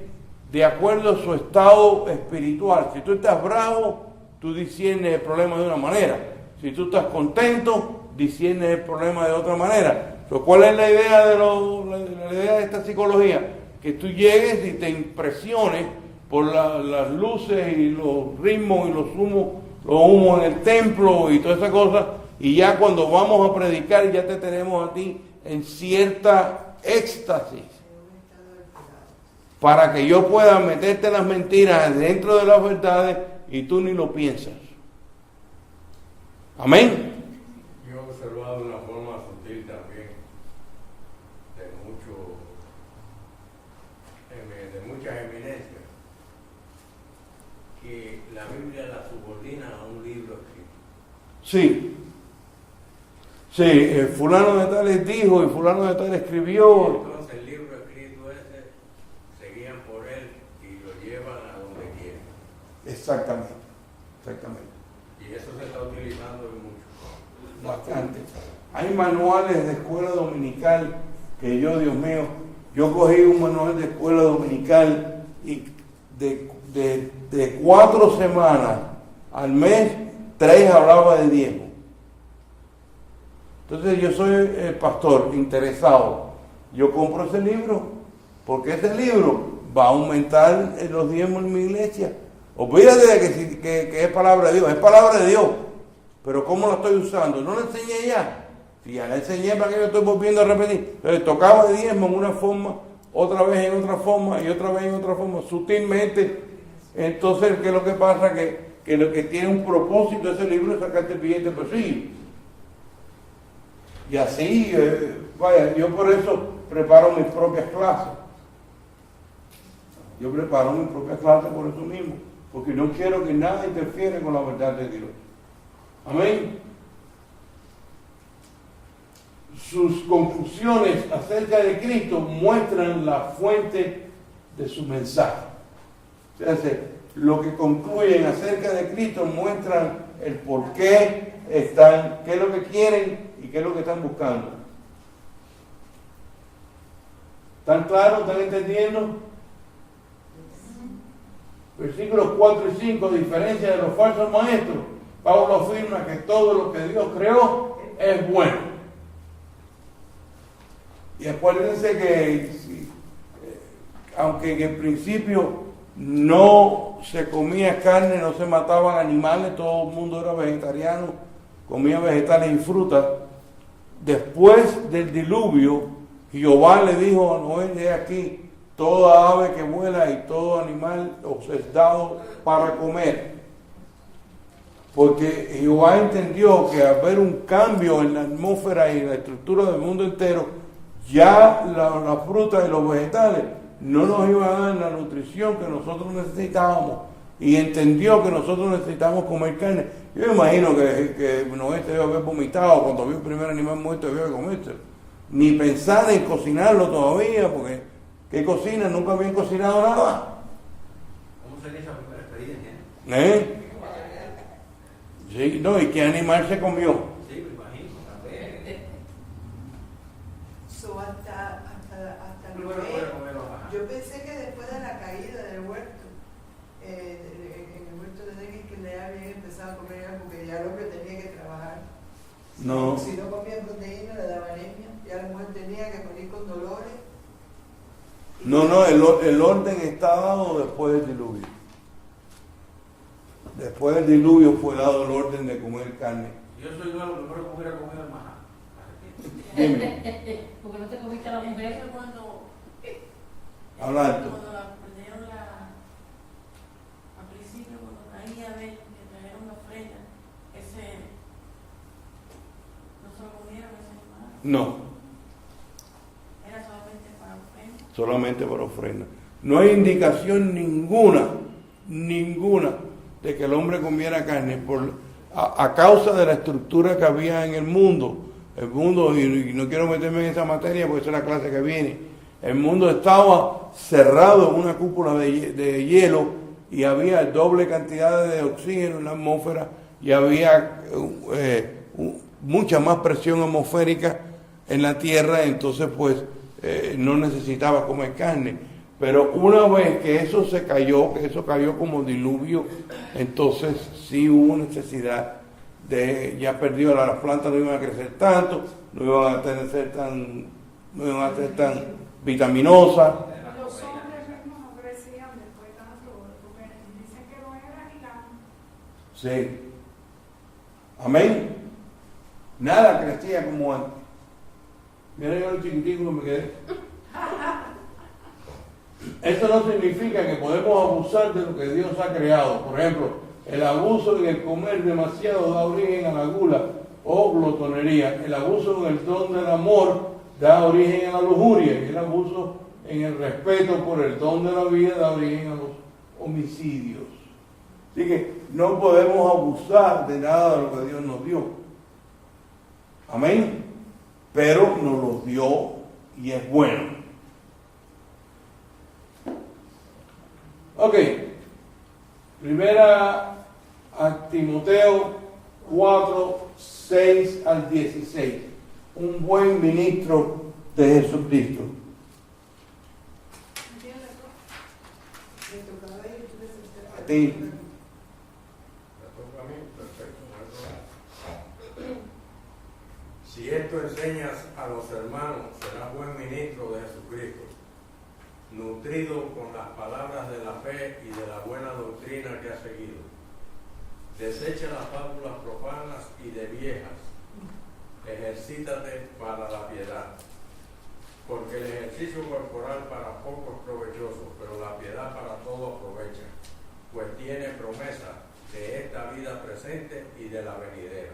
de acuerdo a su estado espiritual. Si tú estás bravo, tú disciernes el problema de una manera. Si tú estás contento, disciernes el problema de otra manera. Pero ¿cuál es la idea la idea de esta psicología? Que tú llegues y te impresiones por las luces y los ritmos y los humos en el templo y toda esa cosa, y ya cuando vamos a predicar ya te tenemos a ti en cierta éxtasis, para que yo pueda meterte las mentiras dentro de las verdades y tú ni lo piensas. Amén. Yo he observado de una forma sutil también de muchas eminencias que la Biblia la subordina a un libro escrito. Sí. Sí, fulano de tal dijo y fulano de tal escribió. Entonces el libro escrito ese se guían por él y lo llevan a donde quieren. Exactamente, exactamente. Y eso se está utilizando mucho. Bastante. Hay manuales de escuela dominical que yo, Dios mío, yo cogí un manual de escuela dominical y de 4 semanas al mes, 3 hablaba de diezmo. Entonces yo soy el pastor interesado. Yo compro ese libro porque ese libro va a aumentar los diezmos en mi iglesia. Olvídate de que es palabra de Dios, es palabra de Dios. Pero ¿cómo la estoy usando? No la enseñé ya. Si ya la enseñé, ¿para qué yo estoy volviendo a repetir? Entonces tocaba de diezmo en una forma, otra vez en otra forma y otra vez en otra forma, sutilmente. Entonces, ¿qué es lo que pasa? Que lo que tiene un propósito ese libro es sacarte el billete por sí. Y así, vaya, yo por eso preparo mis propias clases. Yo preparo mis propias clases por eso mismo, porque no quiero que nada interfiera con la verdad de Dios. Amén. Sus conclusiones acerca de Cristo muestran la fuente de su mensaje. O sea, lo que concluyen acerca de Cristo muestran el por qué están, qué es lo que quieren y qué es lo que están buscando. ¿Están claros? ¿Están entendiendo? Versículos 4 y 5, a diferencia de los falsos maestros, Pablo afirma que todo lo que Dios creó es bueno. Y acuérdense que aunque en el principio no se comía carne, no se mataban animales, todo el mundo era vegetariano, comía vegetales y frutas. Después del diluvio, Jehová le dijo a Noé: he aquí, toda ave que vuela y todo animal os es dado para comer. Porque Jehová entendió que al haber un cambio en la atmósfera y la estructura del mundo entero, ya la fruta y los vegetales no nos iban a dar la nutrición que nosotros necesitábamos, y entendió que nosotros necesitamos comer carne. Yo me imagino que Noé debe haber vomitado cuando vio el primer animal muerto y debe comérselo. Ni pensar en cocinarlo todavía, porque ¿qué cocina? Nunca habían cocinado nada. ¿Cómo sería esa primera experiencia? Sí, no, ¿y qué animal se comió? Sí, me imagino también. So, hasta Primero voy a comer los yo pensé que después de la caída del huerto, en el huerto de Edén, que le habían empezado a comer algo, porque ya el hombre tenía que trabajar. No. Si no comía proteína, le daba anemia, ya la mujer tenía que morir con dolores. No, el orden está dado después del diluvio. Después del diluvio fue dado el orden de comer carne. Yo soy nuevo, lo primero que hubiera comido el maná. Dime. Porque no te comiste a la mujer cuando Habla alto. cuando la prendieron al principio, cuando caía de que trajeron la ofrenda, no se lo comieron ese animal. No, Era solamente para ofrenda. solamente por ofrenda. No hay indicación ninguna de que el hombre comiera carne a causa de la estructura que había en el mundo. El mundo, y no quiero meterme en esa materia porque esa es la clase que viene, el mundo estaba cerrado en una cúpula de hielo y había doble cantidad de oxígeno en la atmósfera y había mucha más presión atmosférica en la tierra, entonces pues no necesitaba comer carne. Pero una vez que eso se cayó, que eso cayó como diluvio, entonces sí hubo necesidad de, ya perdió, las plantas no iban a crecer tanto, no iban a ser tan vitaminosas. Los hombres mismos no crecían después tanto, porque dicen que no era gigante. Sí. Amén. Nada crecía como antes. Mira yo lo chiquitico que me quedé. Eso no significa que podemos abusar de lo que Dios ha creado. Por ejemplo, El abuso en el comer demasiado da origen a la gula o glotonería. El abuso en el don del amor da origen a la lujuria. Y el abuso en el respeto por el don de la vida da origen a los homicidios. Así que no podemos abusar de nada de lo que Dios nos dio. Amén. Pero nos lo dio y es bueno. Ok. Primera a Timoteo 4, 6 al 16. Un buen ministro de Jesucristo. A ti. Si esto enseñas a los hermanos, serás buen ministro de Jesucristo, nutrido con las palabras de la fe y de la buena doctrina que has seguido. Desecha las fábulas profanas y de viejas. Ejercítate para la piedad. Porque el ejercicio corporal para poco es provechoso, pero la piedad para todo aprovecha, pues tiene promesa de esta vida presente y de la venidera.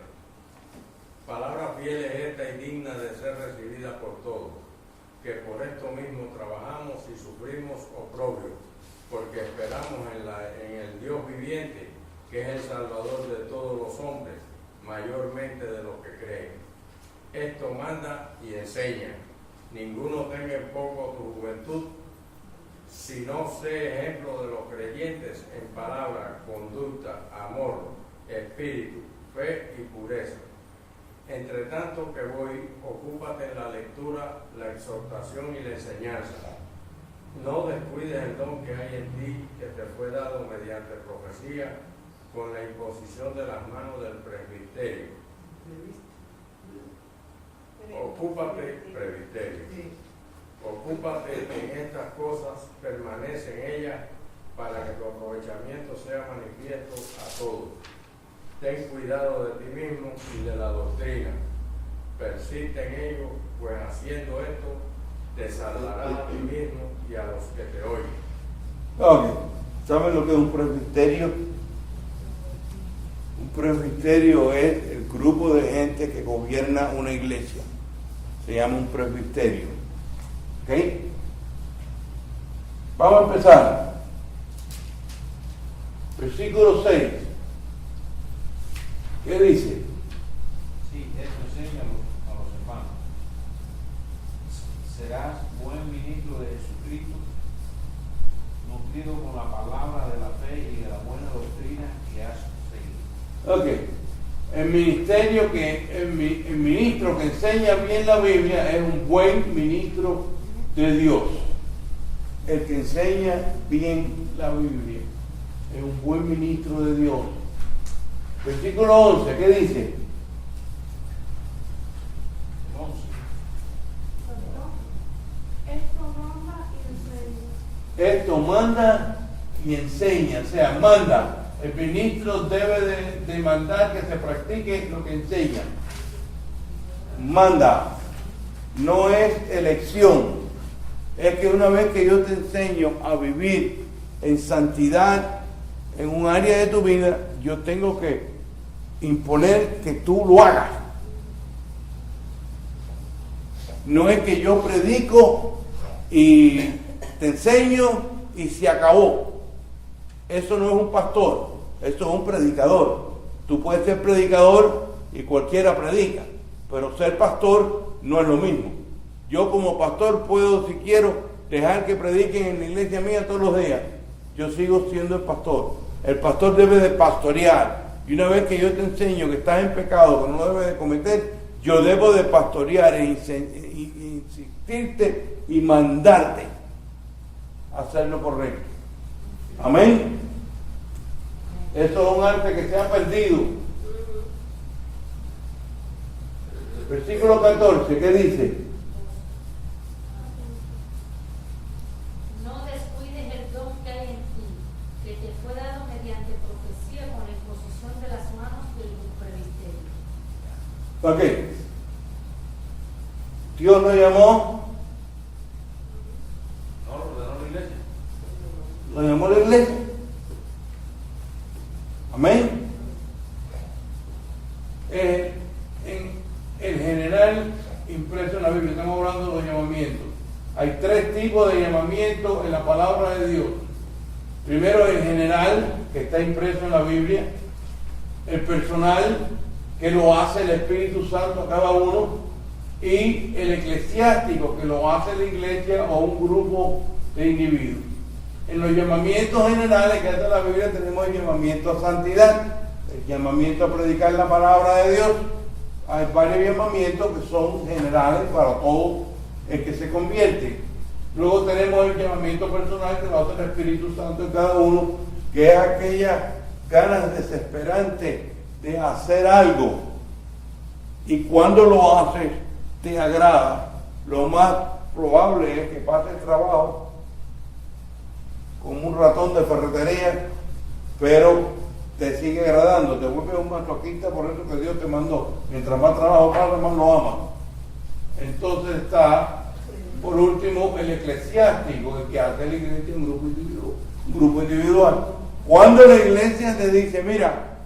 Palabra fiel es esta y digna de ser recibida por todos, que por esto mismo trabajamos y sufrimos oprobio, porque esperamos en el Dios viviente, que es el Salvador de todos los hombres, mayormente de los que creen. Esto manda y enseña. Ninguno tenga en poco tu juventud, sino sé ejemplo de los creyentes en palabra, conducta, amor, espíritu, fe y pureza. Entre tanto que voy, ocúpate en la lectura, la exhortación y la enseñanza. No descuides el don que hay en ti, que te fue dado mediante profecía, con la imposición de las manos del presbiterio. Ocúpate en estas cosas, permanece en ellas, para que tu aprovechamiento sea manifiesto a todos. Ten cuidado de ti mismo y de la doctrina. Persiste en ello, pues haciendo esto te salvarás a ti mismo y a los que te oyen. Ok, ¿saben lo que es un presbiterio? Un presbiterio es el grupo de gente que gobierna una iglesia. Se llama un presbiterio. ¿Ok? Vamos a empezar. Versículo 6. ¿Qué dice? Sí, esto enseña a los hermanos. Serás buen ministro de Jesucristo, nutrido con la palabra de la fe y de la buena doctrina que has seguido. Ok. El ministro que enseña bien la Biblia es un buen ministro de Dios. El que enseña bien la Biblia es un buen ministro de Dios. Versículo 11, ¿qué dice? 11. Esto manda y enseña, o sea, manda. El ministro debe de mandar que se practique lo que enseña. Manda. No es elección. Es que una vez que yo te enseño a vivir en santidad en un área de tu vida, yo tengo que imponer que tú lo hagas. No es que yo predico y te enseño y se acabó. Eso no es un pastor, eso es un predicador. Tú puedes ser predicador y cualquiera predica, pero ser pastor no es lo mismo. Yo como pastor puedo, si quiero, dejar que prediquen en la iglesia mía todos los días. Yo sigo siendo el pastor. El pastor debe de pastorear. Y una vez que yo te enseño que estás en pecado, que no lo debes de cometer, yo debo de pastorear e insistirte y mandarte a hacer lo correcto. Amén. Esto es un arte que se ha perdido. Versículo 14, ¿qué dice? No descuides el don que hay en ti, que te fue dado mediante profecía con la imposición de las manos del presbiterio. ¿Para qué? Dios lo llamó. No, lo ordenó la iglesia. Lo llamó la iglesia. Amén. en general impreso en la Biblia. Estamos hablando de los llamamientos. Hay 3 tipos de llamamientos en la palabra de Dios. Primero, el general, que está impreso en la Biblia. El personal, que lo hace el Espíritu Santo a cada uno. Y el eclesiástico, que lo hace la iglesia o un grupo de individuos. En los llamamientos generales que hace la Biblia tenemos el llamamiento a santidad, el llamamiento a predicar la palabra de Dios. Hay varios llamamientos que son generales para todo el que se convierte. Luego tenemos el llamamiento personal que lo hace el Espíritu Santo en cada uno, que es aquella ganas desesperantes de hacer algo. Y cuando lo haces, te agrada. Lo más probable es que pases el trabajo como un ratón de ferretería, pero te sigue agradando, te vuelves un masoquista, por eso que Dios te mandó. Mientras más trabajo hagas, más lo amas. Entonces está, por último, el eclesiástico, el que hace la iglesia un grupo individual. Cuando la iglesia te dice, mira,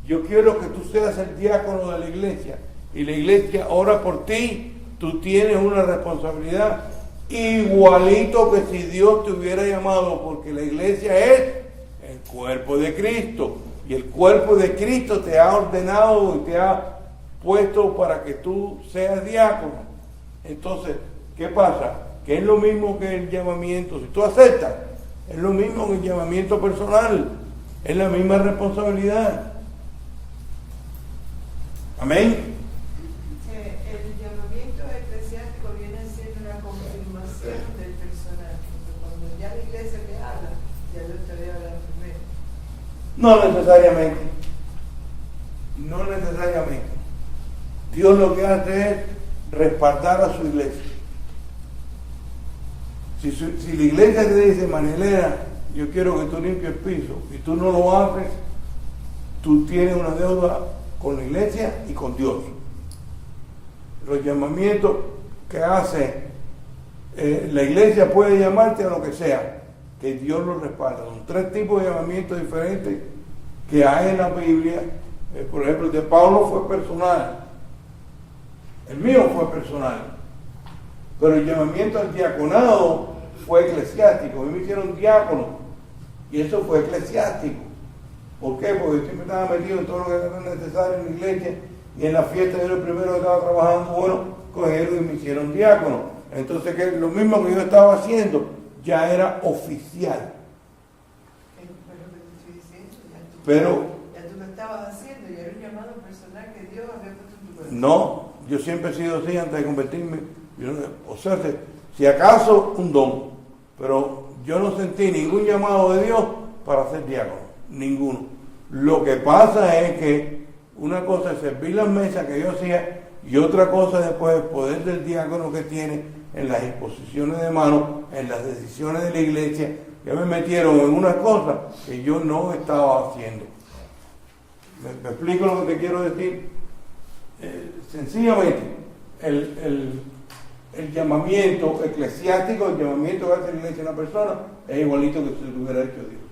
yo quiero que tú seas el diácono de la iglesia, y la iglesia ora por ti, tú tienes una responsabilidad igualito que si Dios te hubiera llamado, porque la iglesia es el cuerpo de Cristo, y el cuerpo de Cristo te ha ordenado y te ha puesto para que tú seas diácono. Entonces, ¿qué pasa? Que es lo mismo que el llamamiento, si tú aceptas, es lo mismo que el llamamiento personal, es la misma responsabilidad. Amén. El llamamiento eclesiástico viene siendo una confirmación del personal, porque cuando ya la iglesia te habla, ya Dios te debe hablar primero. No necesariamente. No necesariamente. Dios lo que hace es respaldar a su iglesia. Si la iglesia te dice, Manilera, yo quiero que tú limpies el piso, y tú no lo haces, tú tienes una deuda con la iglesia y con Dios. Los llamamientos que hace la iglesia puede llamarte a lo que sea, que Dios lo respalda. Son 3 tipos de llamamientos diferentes que hay en la Biblia. Por ejemplo, el de Pablo fue personal, el mío fue personal, pero el llamamiento al diaconado fue eclesiástico. A mí me hicieron diácono y eso fue eclesiástico. ¿Por qué? Porque yo siempre estaba metido en todo lo que era necesario en la iglesia, y en la fiesta yo era el primero que estaba trabajando. Bueno, cogieron y me hicieron diácono. Entonces, que lo mismo que yo estaba haciendo ya era oficial. Pero ya tú lo estabas haciendo, y era un llamado personal que Dios había puesto en tu corazón. no, yo siempre he sido así antes de convertirme. O sea, si acaso un don, pero yo no sentí ningún llamado de Dios para ser diácono, ninguno. Lo que pasa es que una cosa es servir las mesas que yo hacía, y otra cosa después el poder del diácono que tiene en las exposiciones de manos, en las decisiones de la iglesia, que me metieron en una cosa que yo no estaba haciendo. ¿Me explico lo que te quiero decir? Sencillamente, el llamamiento eclesiástico, el llamamiento que hace la iglesia a una persona, es igualito que si lo hubiera hecho Dios.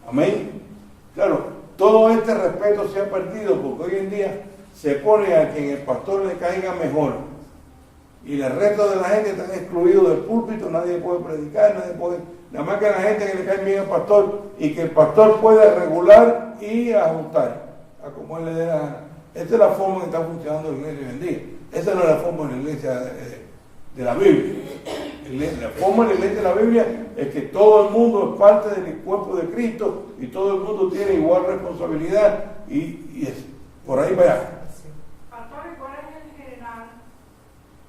Amén. Claro, todo este respeto se ha perdido porque hoy en día se pone a quien el pastor le caiga mejor, y el resto de la gente está excluido del púlpito. Nadie puede predicar, nada más que la gente que le cae bien al pastor, y que el pastor puede regular y ajustar a como él le dé la gana. Esta es la forma que está funcionando la iglesia hoy en día. Esa no es la forma de la iglesia de la Biblia. La forma de la iglesia de la Biblia es que todo el mundo es parte del cuerpo de Cristo, y todo el mundo tiene igual responsabilidad, y es por ahí para allá. Pastor, ¿cuál es el general?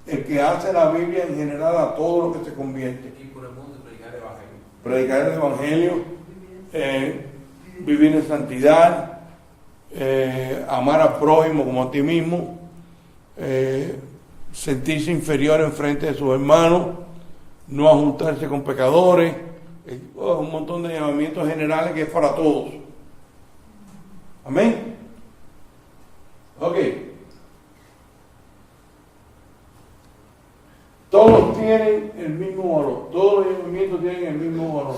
El que hace la Biblia en general a todo lo que se convierte. Aquí por el mundo predicar el evangelio. Predicar el evangelio, vivir en santidad, amar al prójimo como a ti mismo, sentirse inferior en frente de sus hermanos, no ajuntarse con pecadores, un montón de llamamientos generales que es para todos. Amén. Ok. Todos tienen el mismo valor, todos los llamamientos tienen el mismo valor.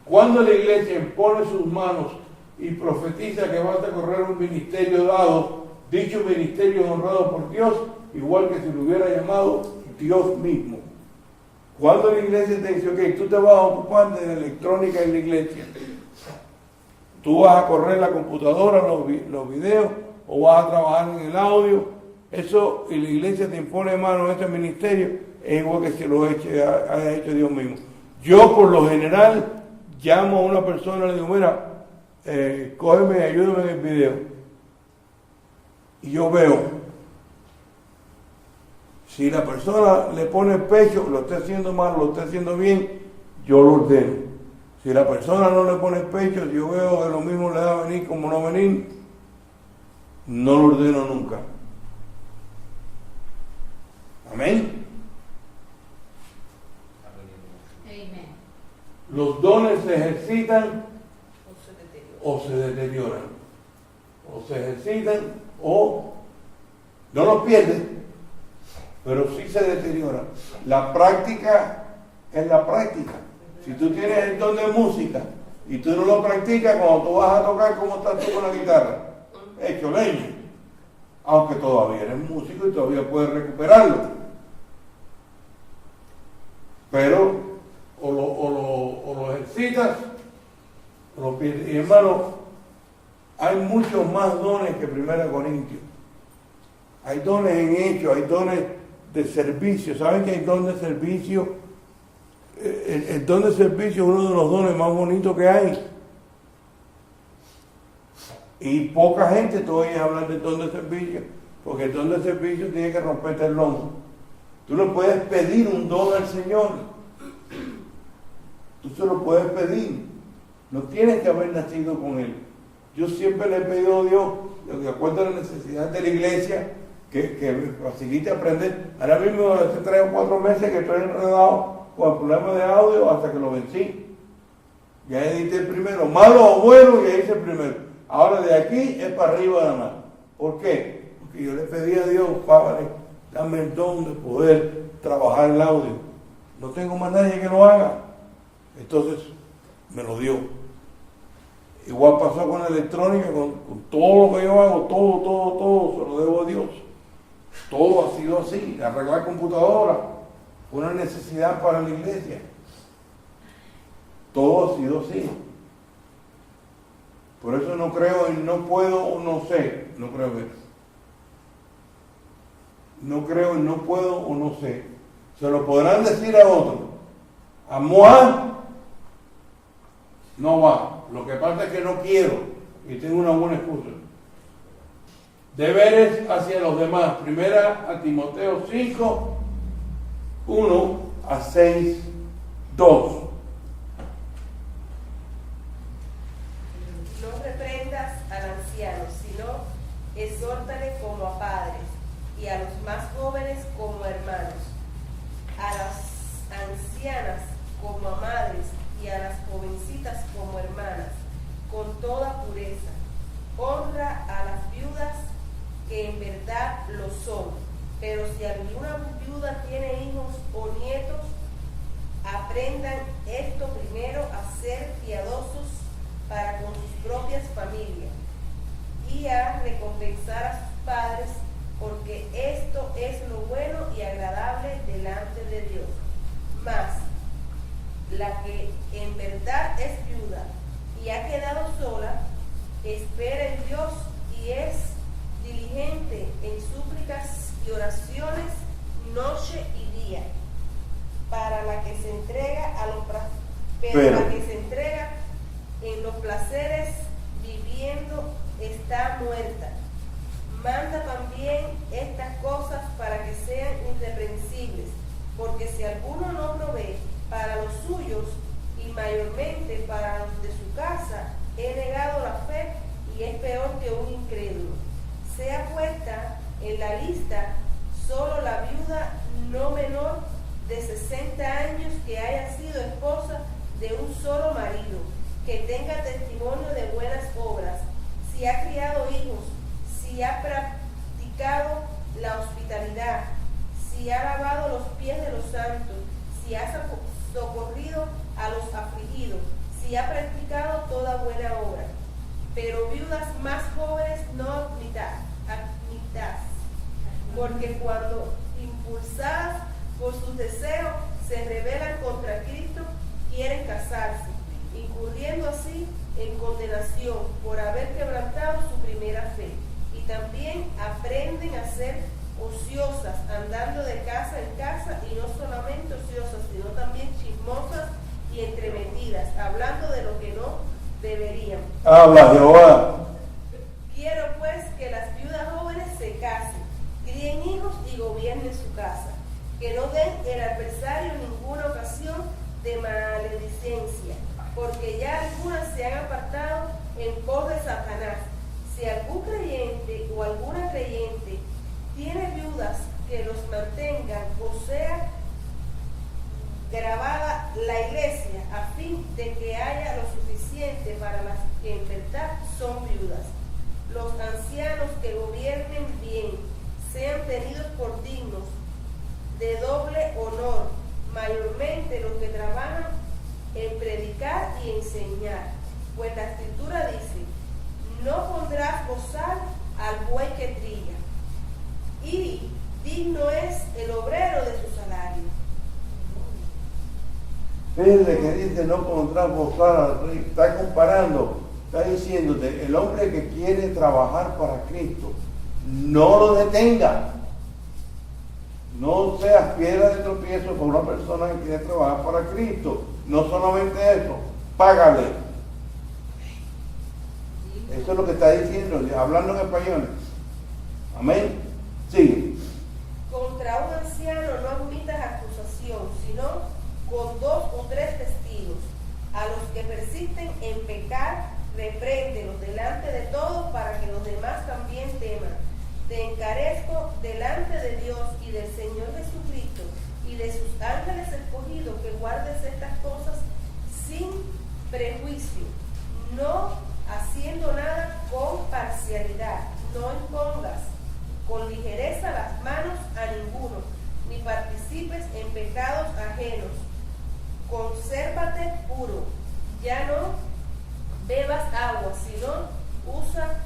Cuando la iglesia impone sus manos y profetiza que va a correr un ministerio dado, dicho ministerio es honrado por Dios, igual que si lo hubiera llamado Dios mismo. Cuando la iglesia te dice, ok, tú te vas a ocupar de la electrónica en la iglesia, tú vas a correr la computadora, los videos, o vas a trabajar en el audio, eso, y la iglesia te impone mano a este ministerio, es igual que si lo haya hecho Dios mismo. Yo, por lo general, llamo a una persona y le digo, mira, cógeme, ayúdame en el video. Y yo veo. Si la persona le pone el pecho, lo está haciendo mal, lo está haciendo bien, yo lo ordeno. Si la persona no le pone el pecho, yo veo que lo mismo le da venir como no venir, no lo ordeno nunca. Amén. Amén. Los dones se ejercitan o se deterioran. O se ejercitan o no los pierden, pero sí se deterioran. La práctica es la práctica. Si tú tienes el don de música y tú no lo practicas, cuando tú vas a tocar, ¿cómo estás tú con la guitarra? Hecho leña. Aunque todavía eres músico y todavía puedes recuperarlo. Pero o lo ejercitas o lo pierdes. Y hermano, hay muchos más dones que 1 Corintios. Hay dones en hechos, hay dones de servicio. ¿Saben que hay don de servicio? El don de servicio es uno de los dones más bonitos que hay. Y poca gente todavía habla del don de servicio, porque el don de servicio tiene que romperte el lomo. Tú no puedes pedir un don al Señor. Tú se lo puedes pedir. No tienes que haber nacido con Él. Yo siempre le he pedido a Dios, de acuerdo a la necesidad de la iglesia, que me facilite aprender. Ahora mismo hace 3 o 4 meses que estoy enredado con el problema de audio hasta que lo vencí. Ya edité el primero, malo o bueno, ya hice el primero. Ahora de aquí es para arriba nada más. ¿Por qué? Porque yo le pedí a Dios, Padre, dame el don de poder trabajar el audio. No tengo más nadie que lo haga. Entonces me lo dio. Igual pasó con la electrónica, con todo lo que yo hago, todo se lo debo a Dios. Todo ha sido así. Arreglar computadora fue una necesidad para la iglesia. Todo ha sido así. Por eso no creo en no puedo o no sé. No creo en eso. No creo en no puedo o no sé. Se lo podrán decir a otro. A Moab no va. Lo que pasa es que no quiero y tengo una buena excusa. Deberes hacia los demás. Primera a Timoteo 5, 1 a 6, 2. No reprendas al anciano, sino exhórtale como a padres, y a los más jóvenes como a hermanos, a las ancianas como a madres, y a las jovencitas como hermanas, con toda pureza. Honra a las viudas, que en verdad lo son, pero si alguna viuda tiene hijos o nietos, aprendan esto primero a ser piadosos para con sus propias familias y a recompensar a sus padres, porque esto es lo bueno y agradable delante de Dios. Mas la que en verdad es viuda y ha quedado sola, espera en Dios y es diligente en súplicas y oraciones noche y día. Para la que se entrega a los la que se entrega en los placeres viviendo está muerta. Manda también estas cosas para que sean irreprensibles, porque si alguno no provee para los suyos y mayormente para los de su casa, he negado la fe y es peor que un incrédulo. Sea puesta en la lista solo la viuda no menor de 60 años que haya sido esposa de un solo marido, que tenga testimonio de buenas obras, si ha criado hijos, si ha practicado la hospitalidad, si ha lavado los pies de los santos, si ha socorrido a los afligidos, si ha practicado toda buena obra. Pero viudas más jóvenes no admitirá, porque cuando impulsadas por sus deseos se rebelan contra Cristo, quieren casarse, incurriendo así en condenación por haber quebrantado su primera fe. Y también aprenden a ser ociosas, andando de casa en casa, y no solamente ociosas, sino también chismosas y entremetidas, hablando de lo que no deberían. Habla Jehová. Quiero pues que las viudas jóvenes se casen, críen hijos y gobiernen su casa, que no den el adversario ninguna ocasión de maledicencia, porque ya algunas se han apartado en pos de Satanás. Si algún creyente o alguna creyente tiene viudas que los mantengan, o sea, grabada la iglesia, a fin de que haya lo suficiente para las que en verdad son viudas. Los ancianos que gobiernen bien sean tenidos por dignos de doble honor, mayormente los que trabajan en predicar y enseñar. Pues la Escritura dice: no pondrás bozal al buey que trilla, y digno es el obrero de su salario. Fíjense que dice no pondrás bozal al rey. Está comparando, está diciéndote, el hombre que quiere trabajar para Cristo, no lo detenga. No seas piedra de tropiezo para una persona que quiere trabajar para Cristo. No solamente eso, págale. Eso es lo que está diciendo, hablando en español. Amén. Sigue. Contra un anciano no admitas acusación, sino con 2 o 3 testigos. A los que persisten en pecar, repréndelos delante de todos, para que los demás también teman. Te encarezco delante de Dios y del Señor Jesucristo y de sus ángeles escogidos, que guardes estas cosas sin prejuicio, no haciendo nada con parcialidad. No impongas con ligereza las manos a ninguno, ni participes en pecados ajenos. Consérvate puro, ya no bebas agua, sino usa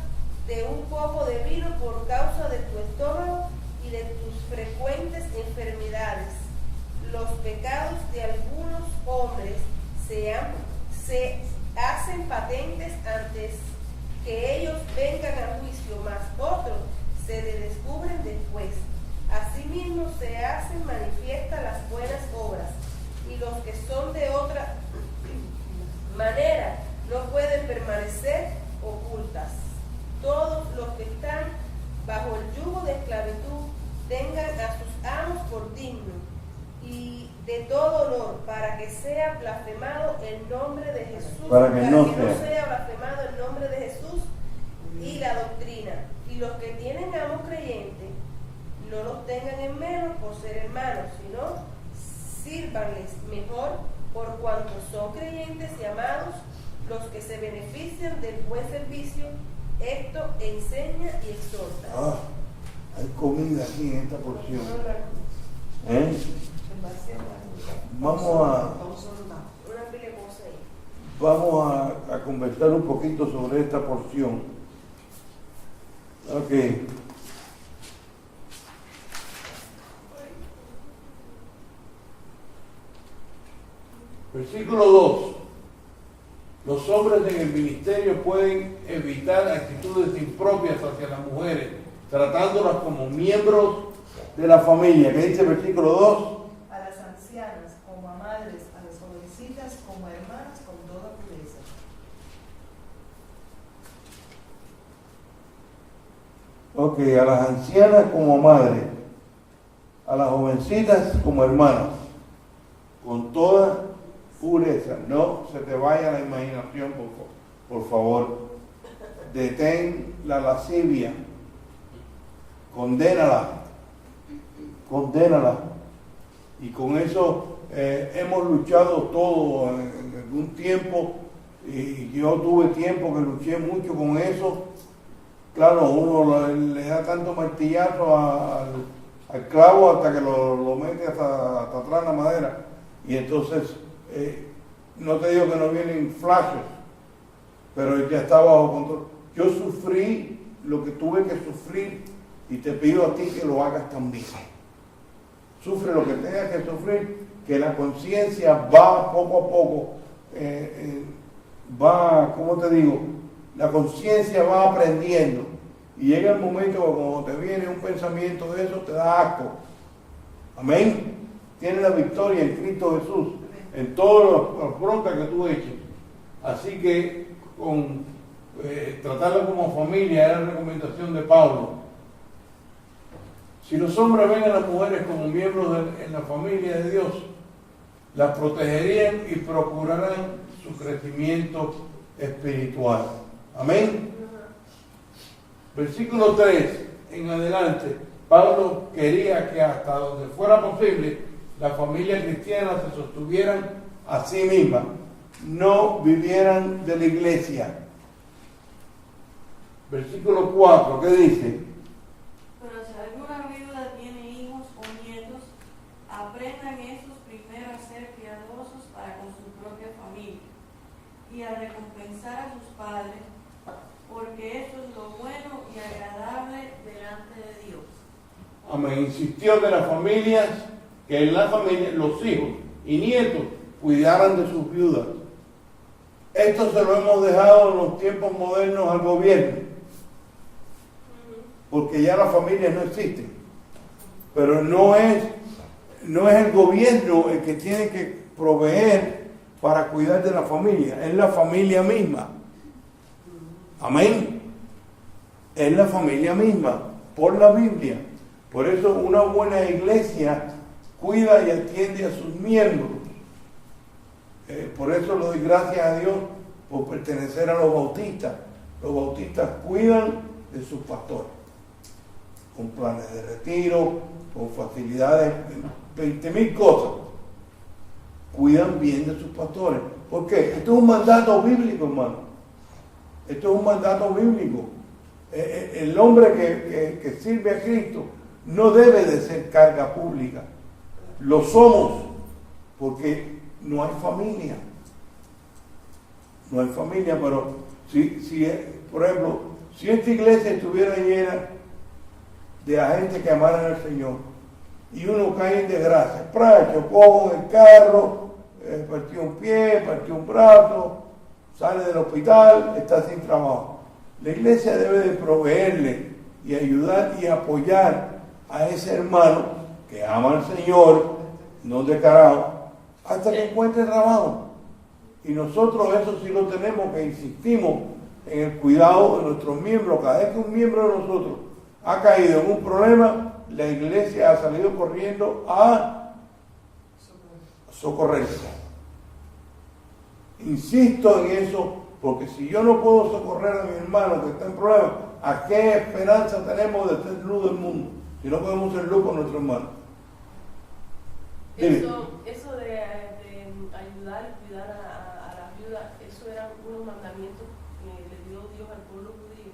de un poco de vino por causa de tu estómago y de tus frecuentes enfermedades. Los pecados de algunos hombres se hacen patentes antes que ellos vengan a juicio, mas otros se le descubren después. Asimismo se hacen manifiestas las buenas obras, y los que son de otra manera no pueden permanecer ocultas. Todos los que están bajo el yugo de esclavitud tengan a sus amos por digno y de todo honor, para que sea blasfemado el nombre de Jesús, para que no sea blasfemado el nombre de Jesús y la doctrina. Y los que tienen amos creyentes no los tengan en menos por ser hermanos, sino sírvanles mejor, por cuanto son creyentes y amados, los que se benefician del buen servicio. Esto enseña y exhorta. Hay comida aquí en esta porción. Vamos a conversar un poquito sobre esta porción. Ok. Versículo 2. Los hombres en el ministerio pueden evitar actitudes impropias hacia las mujeres, tratándolas como miembros de la familia. ¿Qué dice el versículo 2? A las ancianas como a madres, a las jovencitas como a hermanas, con toda pureza. Ok, a las ancianas como madres, a las jovencitas como hermanas, con toda pureza. No se te vaya la imaginación, por favor. Detén la lascivia, condénala, y con eso hemos luchado todo en algún tiempo, y yo tuve tiempo que luché mucho con eso. Claro, uno le da tanto martillazo al clavo hasta que lo mete hasta atrás en la madera, y entonces no te digo que no vienen flashes, pero ya está bajo control. Yo sufrí lo que tuve que sufrir Y te pido a ti que lo hagas también. Sufre lo que tengas que sufrir, que la conciencia va poco a poco, ¿cómo te digo? La conciencia va aprendiendo. Y llega el momento cuando te viene un pensamiento de eso, te da asco. Amén. Tienes la victoria en Cristo Jesús, en todas las broncas que tú eches. Así que tratarlo como familia era la recomendación de Pablo. Si los hombres ven a las mujeres como miembros en la familia de Dios, las protegerían y procurarán su crecimiento espiritual. Amén. Versículo 3 en adelante, Pablo quería que hasta donde fuera posible la familia cristiana se sostuvieran a sí misma, no vivieran de la iglesia. Versículo 4, ¿qué dice? Pero si alguna viuda tiene hijos o nietos, aprendan estos primero a ser piadosos para con su propia familia y a recompensar a sus padres, porque esto es lo bueno y agradable delante de Dios. Amén. Insistió que las familias, que en la familia, los hijos y nietos cuidaran de sus viudas. Esto se lo hemos dejado en los tiempos modernos al gobierno, porque ya las familias no existen. Pero no es el gobierno el que tiene que proveer para cuidar de la familia, es la familia misma. Amén. Es la familia misma, por la Biblia. Por eso una buena iglesia cuida y atiende a sus miembros. Por eso le doy gracias a Dios por pertenecer a los bautistas. Los bautistas cuidan de sus pastores, con planes de retiro, con facilidades, 20,000 cosas. Cuidan bien de sus pastores. ¿Por qué? Esto es un mandato bíblico, hermano. Esto es un mandato bíblico. El hombre que sirve a Cristo no debe de ser carga pública. Lo somos porque no hay familia. No hay familia, pero por ejemplo, si esta iglesia estuviera llena de agentes que amaran al Señor y uno cae en desgracia, chocó en el carro, partió un pie, partió un brazo, sale del hospital, está sin trabajo. La iglesia debe de proveerle y ayudar y apoyar a ese hermano que ama al Señor, no de carajo, hasta que encuentre trabajo. Y nosotros eso sí lo tenemos, que insistimos en el cuidado de nuestros miembros. Cada vez que un miembro de nosotros ha caído en un problema, la iglesia ha salido corriendo a socorrerse. Insisto en eso, porque si yo no puedo socorrer a mi hermano que está en problemas, ¿a qué esperanza tenemos de ser luz del mundo? Si no podemos ser luz con nuestro hermano. Eso de ayudar y cuidar a las viudas, eso eran unos mandamientos que le dio Dios al pueblo judío.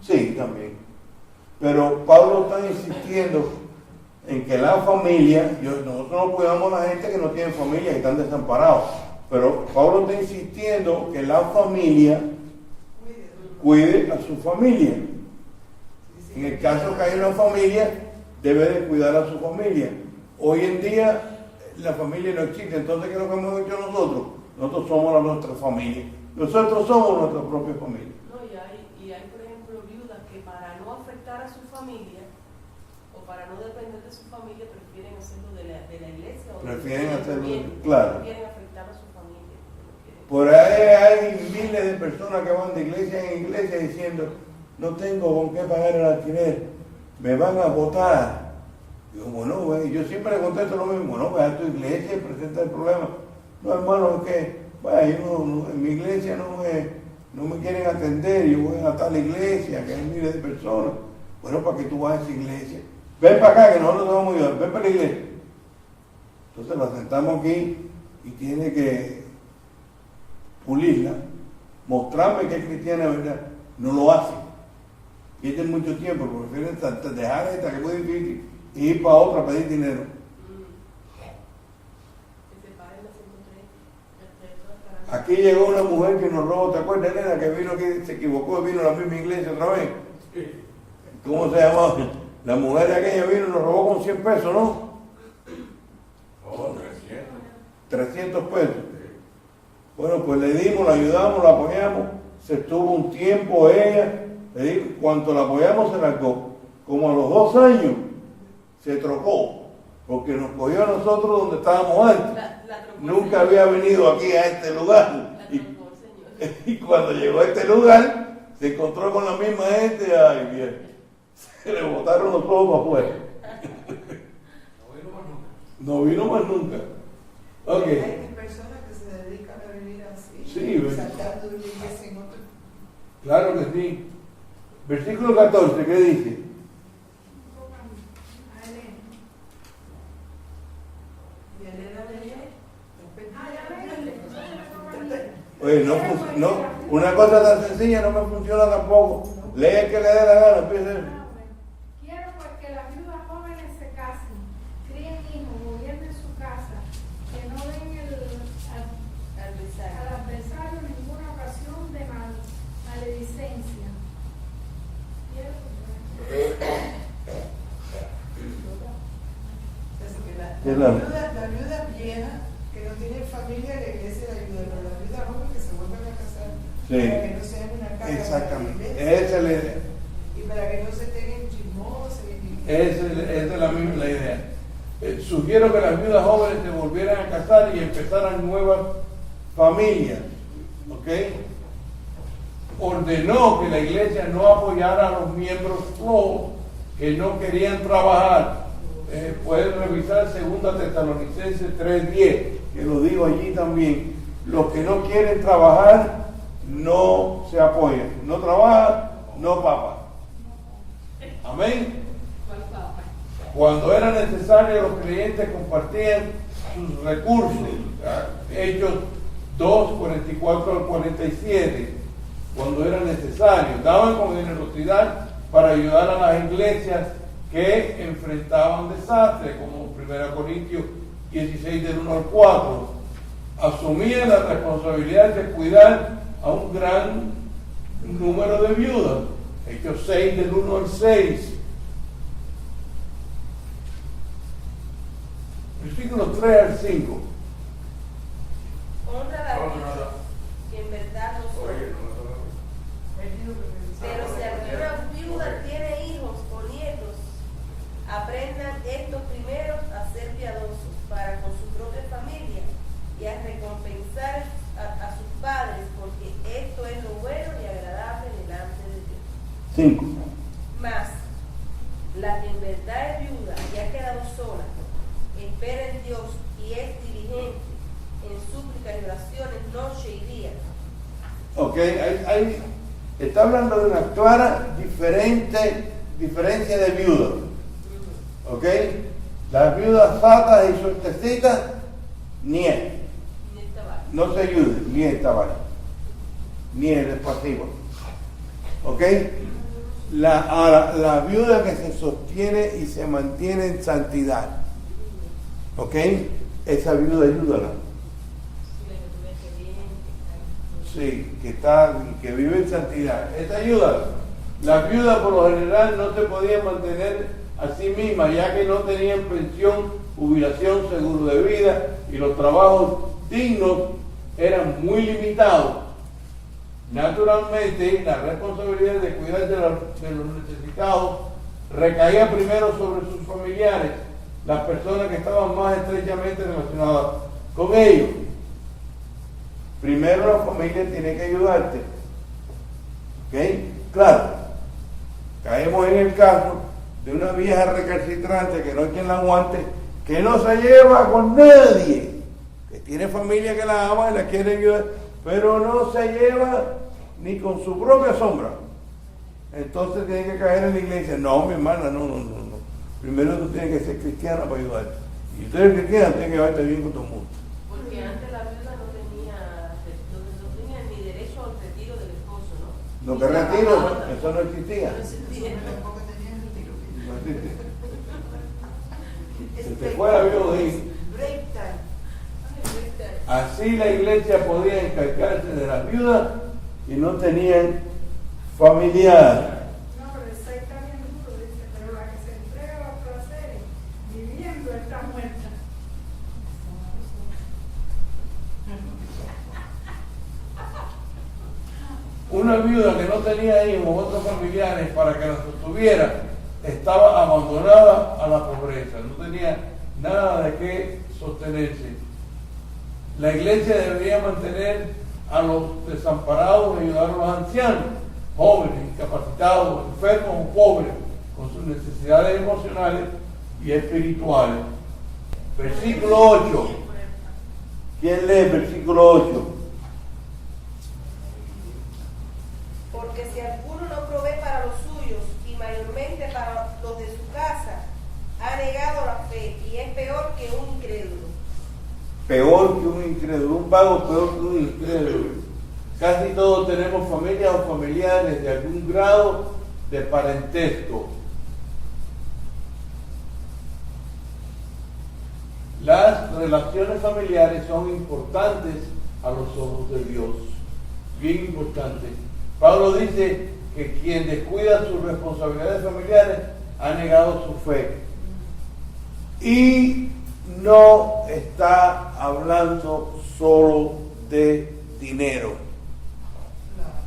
Sí, también. Pero Pablo está insistiendo en que la familia, nosotros no cuidamos a la gente que no tiene familia y están desamparados. Pero Pablo está insistiendo que la familia cuide a su familia. En el caso que hay una familia, debe de cuidar a su familia. Hoy en día la familia no existe, entonces ¿qué es lo que hemos hecho nosotros? Nosotros somos nuestra familia. Nosotros somos nuestra propia familia. No, y hay, por ejemplo, viudas que para no afectar a su familia o para no depender de su familia prefieren hacerlo de la iglesia. Prefieren hacerlo, claro. Prefieren afectar a su familia. Por ahí hay miles de personas que van de iglesia en iglesia diciendo, no tengo con qué pagar el alquiler, me van a votar. Digo, bueno, güey, yo siempre le contesto lo mismo, bueno, ve a tu iglesia y presenta el problema. No, hermano, es que, bueno, en mi iglesia no me quieren atender, yo voy a tal iglesia, que hay miles de personas. Bueno, para que tú vayas a esa iglesia. Ven para acá, que nosotros te vamos a ayudar, ven para la iglesia. Entonces la sentamos aquí y tiene que pulirla, mostrarme que es cristiana, ¿verdad? No lo hace. Pierden mucho tiempo, porque prefieren dejar esta que es muy difícil y ir para otra a pedir dinero. Aquí llegó una mujer que nos robó, ¿te acuerdas, nena? Que vino aquí, se equivocó, vino a la misma iglesia otra vez. ¿cómo se llamaba? La mujer de aquella vino y nos robó con 100 pesos, ¿no? Oh, 300 pesos. Bueno, pues le dimos, la ayudamos, la apoyamos. Se estuvo un tiempo ella, le digo, cuando la apoyamos se largó. Como a los 2 años se trocó, porque nos cogió a nosotros donde estábamos antes. Nunca había venido aquí a este lugar. Y cuando llegó a este lugar, se encontró con la misma gente. Ay, bien. Se le botaron los ojos afuera. No vino más nunca. Ok. Hay personas que se dedican a vivir así. Sí, saltando de iglesia en otro. Claro que sí. Versículo 14, ¿qué dice? Y Elena leía. Oye, no, una cosa tan sencilla no me funciona tampoco. Lee el que le dé la gana, empiece. Quiero pues que las viudas jóvenes se casen, críen hijos, gobiernen su casa, que no den al adversario ninguna ocasión de maledicencia. La viuda vieja que no tiene familia, la iglesia la ayuda, pero la viuda joven que se vuelvan a casar, para que no sean una carga. Exactamente. Para la iglesia, Esa es la idea. y para que no se tengan chismosos. Esa es la idea. Sugiero que las viudas jóvenes se volvieran a casar y empezaran nuevas familias. ¿Ok? Ordenó que la iglesia no apoyara a los miembros flojos que no querían trabajar. Pueden revisar 2 Tesalonicenses 3:10, que lo digo allí también. Los que no quieren trabajar no se apoyan. No trabajan, no papan. Amén. Cuando era necesario, los creyentes compartían sus recursos. Hechos 2, 44 al 47. Cuando era necesario, daban con generosidad para ayudar a las iglesias que enfrentaban desastres, como 1 Corintios 16 del 1 al 4. Asumían la responsabilidad de cuidar a un gran número de viudas. Hechos 6 del 1 al 6. Versículos 3 al 5. Honra a la viuda, que en verdad no son. Pero si alguna viuda tiene hijos o nietos, aprendan estos primeros a ser piadosos para con su propia familia y a recompensar a sus padres, porque esto es lo bueno y agradable delante de Dios. 5. Mas, la que en verdad es viuda y ha quedado sola, espera en Dios y es diligente en súplicas y oraciones noche y día. Ok, está hablando de una clara diferencia de viudas. Ok, las viudas satas y suertecitas, no se ayuden, ni esta vaya, ni es pasiva. Ok, la viuda que se sostiene y se mantiene en santidad. Ok, esa viuda ayúdala. Sí, que vive en santidad. Esta ayuda. Las viudas por lo general no se podían mantener a sí mismas, ya que no tenían pensión, jubilación, seguro de vida, y los trabajos dignos eran muy limitados. Naturalmente, la responsabilidad de cuidar de los necesitados recaía primero sobre sus familiares, las personas que estaban más estrechamente relacionadas con ellos. Primero la familia tiene que ayudarte. ¿Ok? Claro, caemos en el caso de una vieja recalcitrante que no hay quien la aguante, que no se lleva con nadie, que tiene familia que la ama y la quiere ayudar, pero no se lleva ni con su propia sombra. Entonces tiene que caer en la iglesia. No, mi hermana, no. Primero tú tienes que ser cristiana para ayudarte. Y tú eres cristiana, tienes que llevarte bien con todo el mundo. Porque antes la viuda no tenía ni derecho al retiro del esposo, ¿no? No, que retiro, eso no existía. No existía. Tampoco tenían retiro. No existía. Se te fue la viuda ahí. Break time. Así la iglesia podía encargarse de las viudas y no tenían familiar. No, pero el 6 está bien duro. una viuda que no tenía hijos o otros familiares para que la sostuviera, estaba abandonada a la pobreza, no tenía nada de qué sostenerse. La iglesia debería mantener a los desamparados y ayudar a los ancianos, jóvenes, incapacitados, enfermos o pobres, con sus necesidades emocionales y espirituales. Versículo 8. ¿Quién lee el versículo 8? Porque si alguno no provee para los suyos y mayormente para los de su casa, ha negado la fe y es peor que un incrédulo. Peor que un incrédulo, un vago peor que un incrédulo. Casi todos tenemos familias o familiares de algún grado de parentesco. Las relaciones familiares son importantes a los ojos de Dios, bien importantes. Pablo dice que quien descuida sus responsabilidades familiares ha negado su fe. Y no está hablando solo de dinero.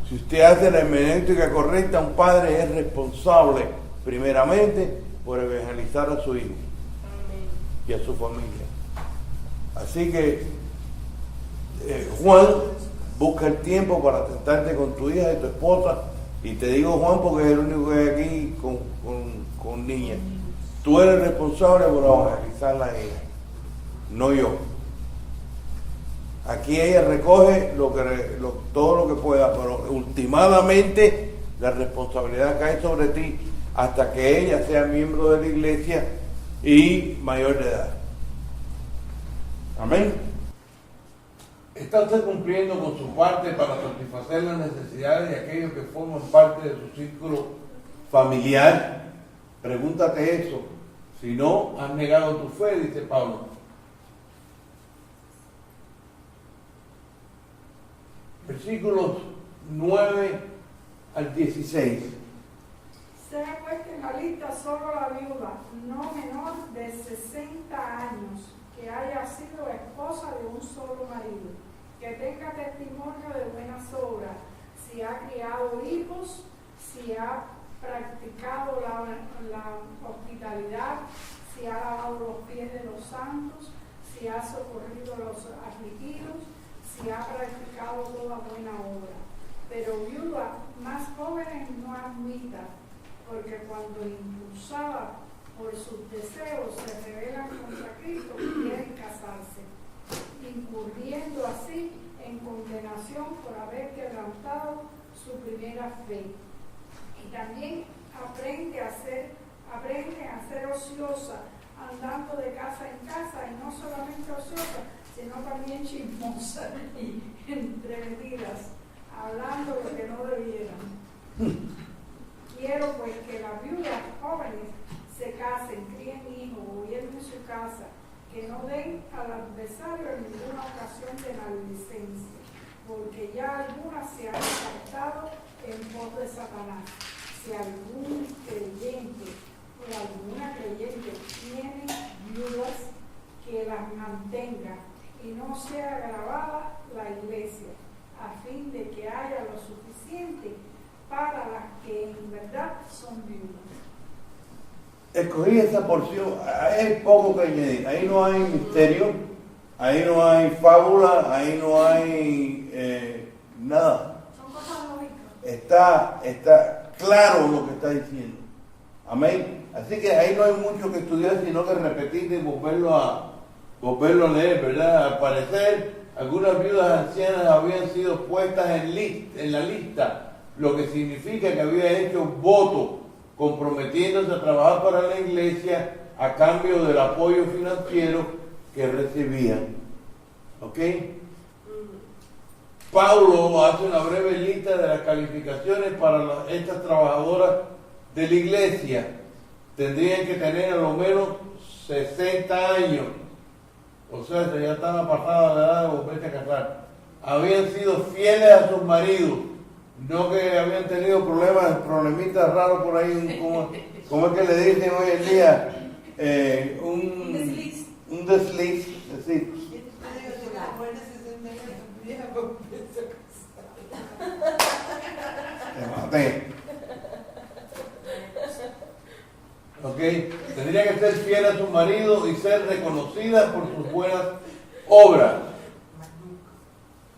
Si usted hace la hermenéutica correcta, un padre es responsable primeramente por evangelizar a su hijo y a su familia. Así que Juan, busca el tiempo para sentarte con tu hija y tu esposa, y te digo Juan porque es el único que hay aquí con niñas. Tú eres responsable por evangelizarla a ella, no yo. Aquí ella recoge todo lo que pueda, pero últimamente la responsabilidad cae sobre ti hasta que ella sea miembro de la iglesia y mayor de edad. Amén. ¿Está usted cumpliendo con su parte para satisfacer las necesidades de aquellos que forman parte de su círculo familiar? Pregúntate eso. Si no, has negado tu fe, dice Pablo. Versículos 9 al 16. Sea puesta en la lista solo la viuda, no menor de 60 años, que haya sido esposa de un solo marido, que tenga testimonio de buenas obras, si ha criado hijos, si ha practicado la hospitalidad, si ha lavado los pies de los santos, si ha socorrido a los afligidos, si ha practicado toda buena obra. Pero viuda más jóvenes no admita, porque cuando impulsada por sus deseos se rebelan contra Cristo, quieren casarse, incurriendo así en condenación por haber quebrantado su primera fe. Y también aprenden a ser ociosa, andando de casa en casa, y no solamente ociosa, sino también chismosa y entremetidas, hablando lo que no debieran. Quiero pues que las viudas jóvenes se casen, críen hijos, gobiernen su casa, que no den al adversario en ninguna ocasión de maledicencia, porque ya algunas se han apartado en pos de Satanás. Si algún creyente o alguna creyente tiene viudas, que las mantenga y no sea agravada la iglesia, a fin de que haya lo suficiente para las que en verdad son viudas. Escogí esa porción, hay poco que añadir, ahí no hay misterio, ahí no hay fábula, ahí no hay nada. Son cosas lógicas. Está claro lo que está diciendo. Amén. Así que ahí no hay mucho que estudiar, sino que repetir y volverlo a leer, ¿verdad? Al parecer, algunas viudas ancianas habían sido puestas en la lista, lo que significa que había hecho voto, comprometiéndose a trabajar para la iglesia a cambio del apoyo financiero que recibían. ¿Ok? Pablo hace una breve lista de las calificaciones para estas trabajadoras de la iglesia. Tendrían que tener a lo menos 60 años. O sea, ya estaban pasadas la edad de volverse a casar. Habían sido fieles a sus maridos. No que habían tenido problemitas raros por ahí, como es que le dicen hoy en día, un desliz, es decir. maté. ¿Ok? Tendría que ser fiel a su marido y ser reconocida por sus buenas obras.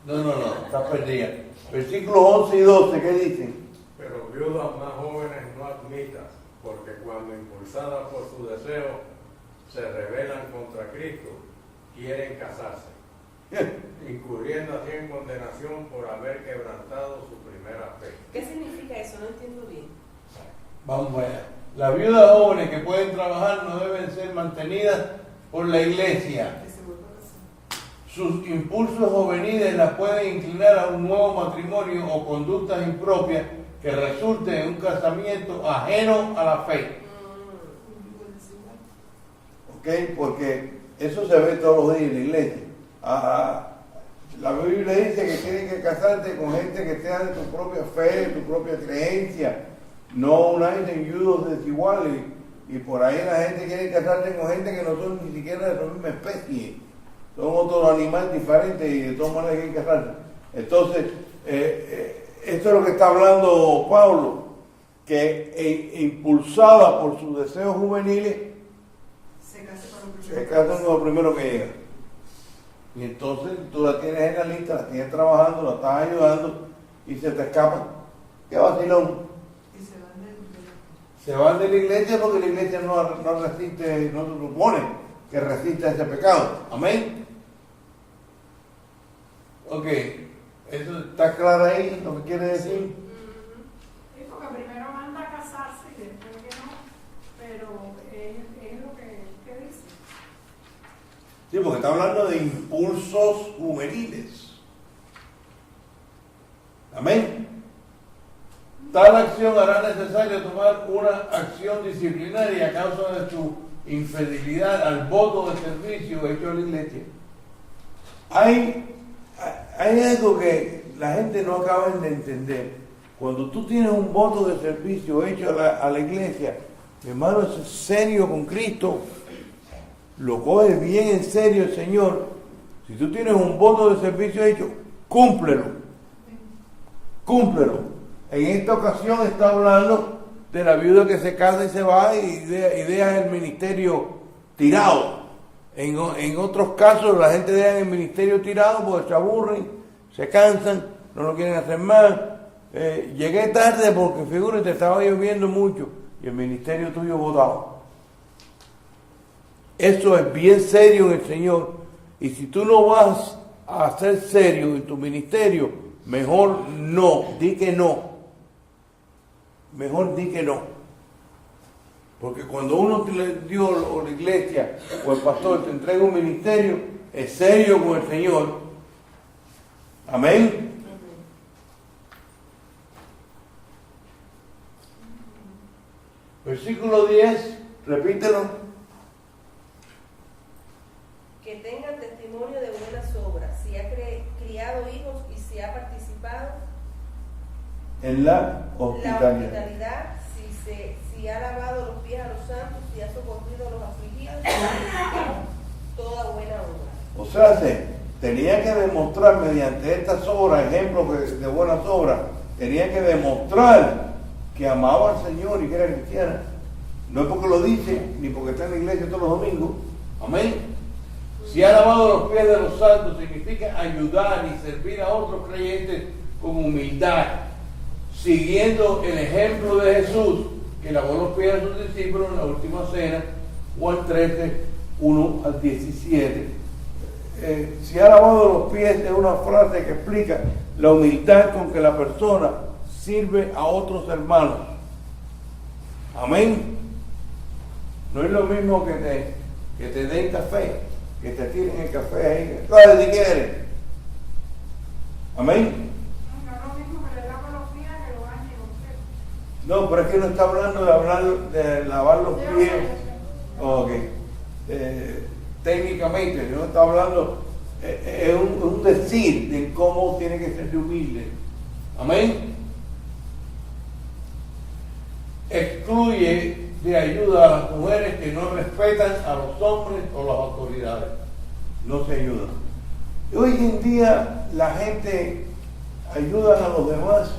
No, está perdida. Versículos 11 y 12, ¿qué dicen? Pero viudas más jóvenes no admitas, porque cuando impulsadas por su deseo se rebelan contra Cristo, quieren casarse, incurriendo así en condenación por haber quebrantado su primera fe. ¿Qué significa eso? No entiendo bien. Vamos allá. Las viudas jóvenes que pueden trabajar no deben ser mantenidas por la iglesia. Sus impulsos juveniles las pueden inclinar a un nuevo matrimonio o conductas impropias que resulten en un casamiento ajeno a la fe. ¿Ok? Porque eso se ve todos los días en la iglesia. La Biblia dice que tienes que casarte con gente que sea de tu propia fe, de tu propia creencia, no una gente en yudos desiguales. Y por ahí la gente quiere casarse con gente que no son ni siquiera de la misma especie. Son otros animales diferentes y de todas maneras hay que casarse. Entonces, esto es lo que está hablando Pablo, que impulsada por sus deseos juveniles, se casan con lo primero que llega. Y entonces tú la tienes en la lista, la tienes trabajando, la estás ayudando y se te escapa. ¿Qué vacilón? Se van de la iglesia porque la iglesia no resiste, no se supone que resista ese pecado. Amén. Ok, ¿eso está claro ahí lo que quiere decir? Sí, porque primero manda a casarse y después que no, pero es lo que dice. Sí, porque está hablando de impulsos juveniles. Amén. Tal acción hará necesario tomar una acción disciplinaria a causa de su infidelidad al voto de servicio hecho a la iglesia. Hay algo que la gente no acaba de entender. Cuando tú tienes un voto de servicio hecho a la iglesia, mi hermano, eso es serio con Cristo. Lo coge bien en serio el Señor. Si tú tienes un voto de servicio hecho, cúmplelo. Cúmplelo. En esta ocasión está hablando de la viuda que se casa y se va y deja el ministerio tirado. En otros casos la gente deja el ministerio tirado porque se aburren, se cansan, no lo quieren hacer más. Llegué tarde porque figúrate, estaba lloviendo mucho y el ministerio tuyo botado. Eso es bien serio en el Señor. Y si tú no vas a ser serio en tu ministerio, mejor no, di que no. Mejor di que no. Porque cuando uno Dios o la iglesia o el pastor te entrega un ministerio, es serio con el Señor. Amén. Versículo 10, repítelo. Que tengan testimonio de buenas obras, si ha criado hijos y si ha participado en la hospitalidad, si ha lavado los pies a los santos, si ha socorrido a los afligidos, toda buena obra. O sea, tenía que demostrar mediante estas obras, ejemplos de buenas obras, tenía que demostrar que amaba al Señor y que era cristiana. No es porque lo dice, ni porque está en la iglesia todos los domingos. Amén. Si ha lavado los pies de los santos, significa ayudar y servir a otros creyentes con humildad, siguiendo el ejemplo de Jesús, que lavó los pies de sus discípulos en la última cena, Juan 13, 1 al 17. Si ha lavado los pies es una frase que explica la humildad con que la persona sirve a otros hermanos. Amén. No es lo mismo que te den café, que te tiren el café ahí, coge si quieres. Amén. No, pero es que no está hablando de lavar los pies. Ok. Técnicamente, no está hablando, es un decir de cómo tiene que ser de humilde. Amén. Excluye de ayuda a las mujeres que no respetan a los hombres o las autoridades. No se ayudan. Hoy en día la gente ayuda a los demás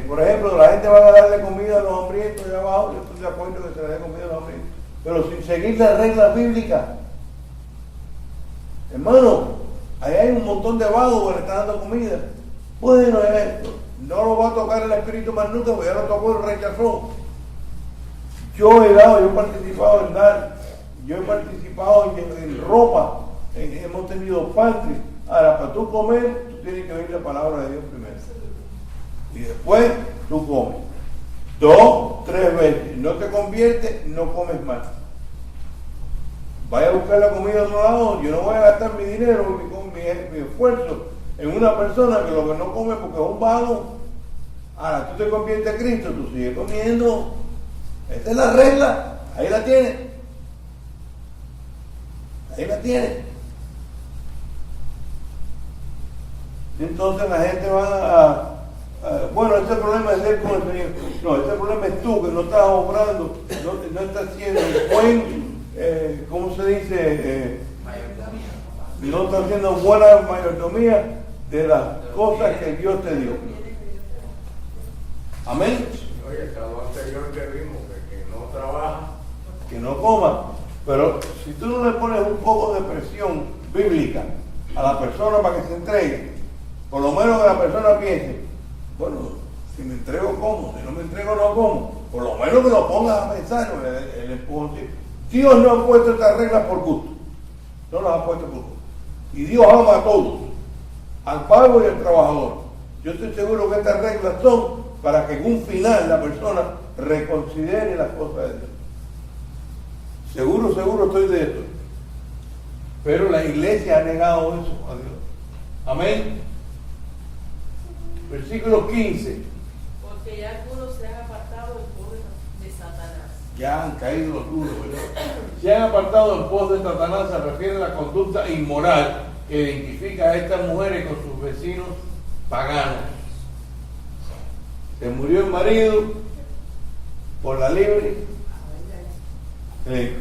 Por ejemplo, la gente va a darle comida a los hambrientos allá abajo, yo estoy de acuerdo que se le dé comida a los hambrientos, pero sin seguir las reglas bíblicas. Hermano, ahí hay un montón de vagos que le están dando comida. Bueno, no lo va a tocar el espíritu más nunca, porque ya lo tocó y lo rechazó. Yo he participado en dar, yo he participado en ropa, hemos tenido pantry. Ahora, para tú comer, tú tienes que oír la palabra de Dios primero. Y después tú comes. 2, 3 veces. No te conviertes, no comes más. Vaya a buscar la comida a otro lado. Yo no voy a gastar mi dinero, mi esfuerzo en una persona que lo que no come porque es un vago. Ahora, tú te conviertes a Cristo, tú sigues comiendo. Esta es la regla. Ahí la tienes. Ahí la tienes. Entonces la gente va bueno, ese problema es él con el Señor. No, ese problema es tú que no estás obrando, no estás haciendo buen, ¿cómo se dice? No estás haciendo buena mayordomía de las cosas que Dios te dio. Amén. Oye, el caso anterior que vimos, que no trabaja, Que no coma. Pero si tú no le pones un poco de presión bíblica a la persona para que se entregue, por lo menos que la persona piense, bueno, si me entrego como, si no me entrego no como, por lo menos que lo pongas a pensar. El esposo, Dios no ha puesto estas reglas por gusto, no las ha puesto por gusto, y Dios ama a todos, al pago y al trabajador. Yo estoy seguro que estas reglas son para que en un final la persona reconsidere las cosas de Dios. Seguro estoy de esto. Pero la iglesia ha negado eso a Dios. Amén. Versículo 15. Porque ya algunos se han apartado en pos de Satanás. Ya han caído los duros, ¿verdad? Se han apartado en pos de Satanás, se refiere a la conducta inmoral que identifica a estas mujeres con sus vecinos paganos. Se murió el marido por la libre. Sí.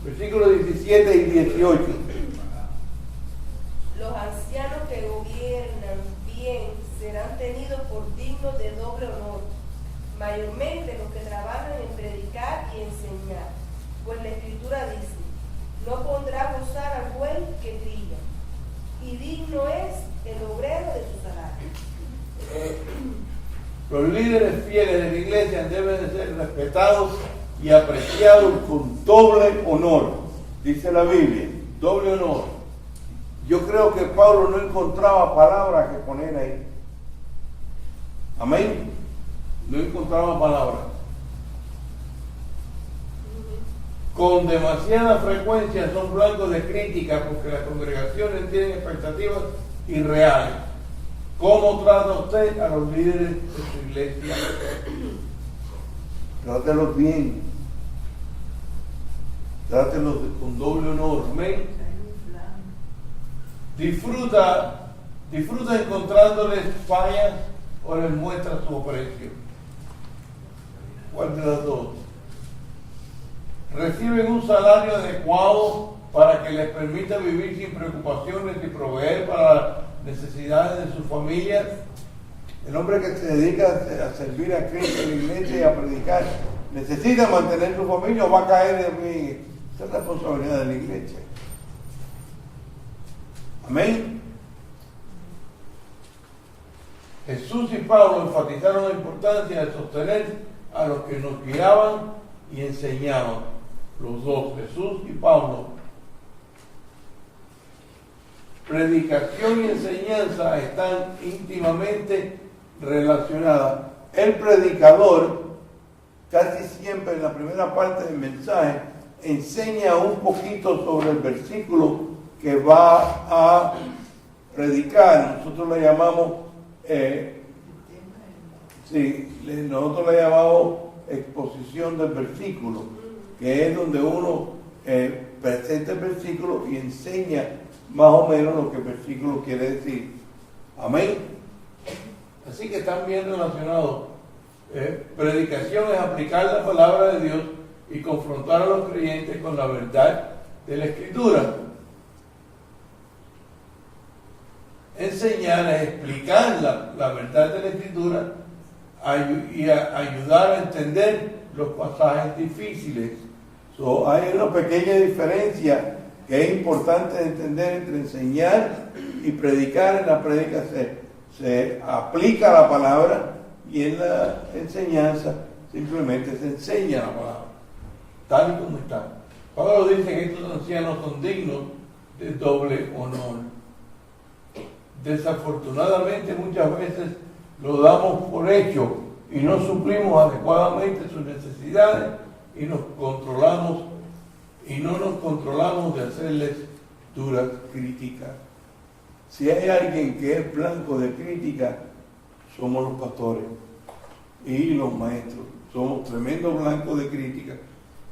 Versículos 17 y 18. Los ancianos que gobiernan bien serán tenidos por dignos de doble honor, mayormente los que trabajan en predicar y enseñar. Pues la Escritura dice, no pondrá a gozar al buey que trilla, y digno es el obrero de su salario. Los líderes fieles de la iglesia deben de ser respetados y apreciados con doble honor, dice la Biblia, doble honor. Yo creo que Pablo no encontraba palabras que poner ahí. Amén. No encontraba palabras. Con demasiada frecuencia son blancos de crítica porque las congregaciones tienen expectativas irreales. ¿Cómo trata usted a los líderes de su iglesia? Trátelos bien. Trátelos con doble honor. Amén. Disfruta encontrándoles fallas o les muestra su aprecio. ¿Cuál de las dos? Reciben un salario adecuado para que les permita vivir sin preocupaciones y proveer para las necesidades de sus familias. El hombre que se dedica a servir a Cristo en la iglesia y a predicar necesita mantener su familia o va a caer de mí. Esa es la responsabilidad de la iglesia. Amén. Jesús y Pablo enfatizaron la importancia de sostener a los que nos guiaban y enseñaban. Los dos, Jesús y Pablo. Predicación y enseñanza están íntimamente relacionadas. El predicador, casi siempre en la primera parte del mensaje, enseña un poquito sobre el versículo que va a predicar. Nosotros le llamamos nosotros le llamamos exposición del versículo, que es donde uno presenta el versículo y enseña más o menos lo que el versículo quiere decir. Amén. Así que están bien relacionados. Predicación es aplicar la palabra de Dios y confrontar a los creyentes con la verdad de la Escritura. enseñar es explicar la verdad de la Escritura y ayudar a entender los pasajes difíciles. Hay una pequeña diferencia que es importante entender entre enseñar y predicar. En la prédica se aplica la palabra y en la enseñanza simplemente se enseña la palabra, tal y como está. Pablo dice que estos ancianos son dignos de doble honor. Desafortunadamente muchas veces lo damos por hecho y no suplimos adecuadamente sus necesidades y no nos controlamos de hacerles duras críticas. Si hay alguien que es blanco de crítica, somos los pastores y los maestros. Somos tremendos blancos de crítica.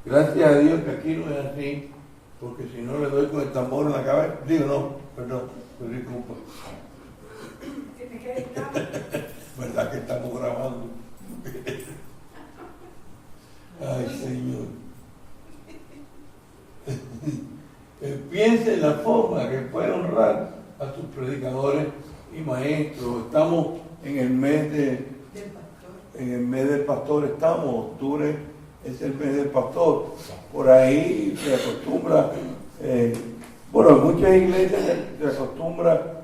Gracias a Dios que aquí no es así, porque si no le doy con el tambor en la cabeza. Perdón, disculpa. ¿Verdad que estamos grabando? Ay, Señor. Piense en la forma que puede honrar a sus predicadores y maestros. Estamos en el mes del pastor, octubre es el mes del pastor. Por ahí se acostumbra, en muchas iglesias se acostumbra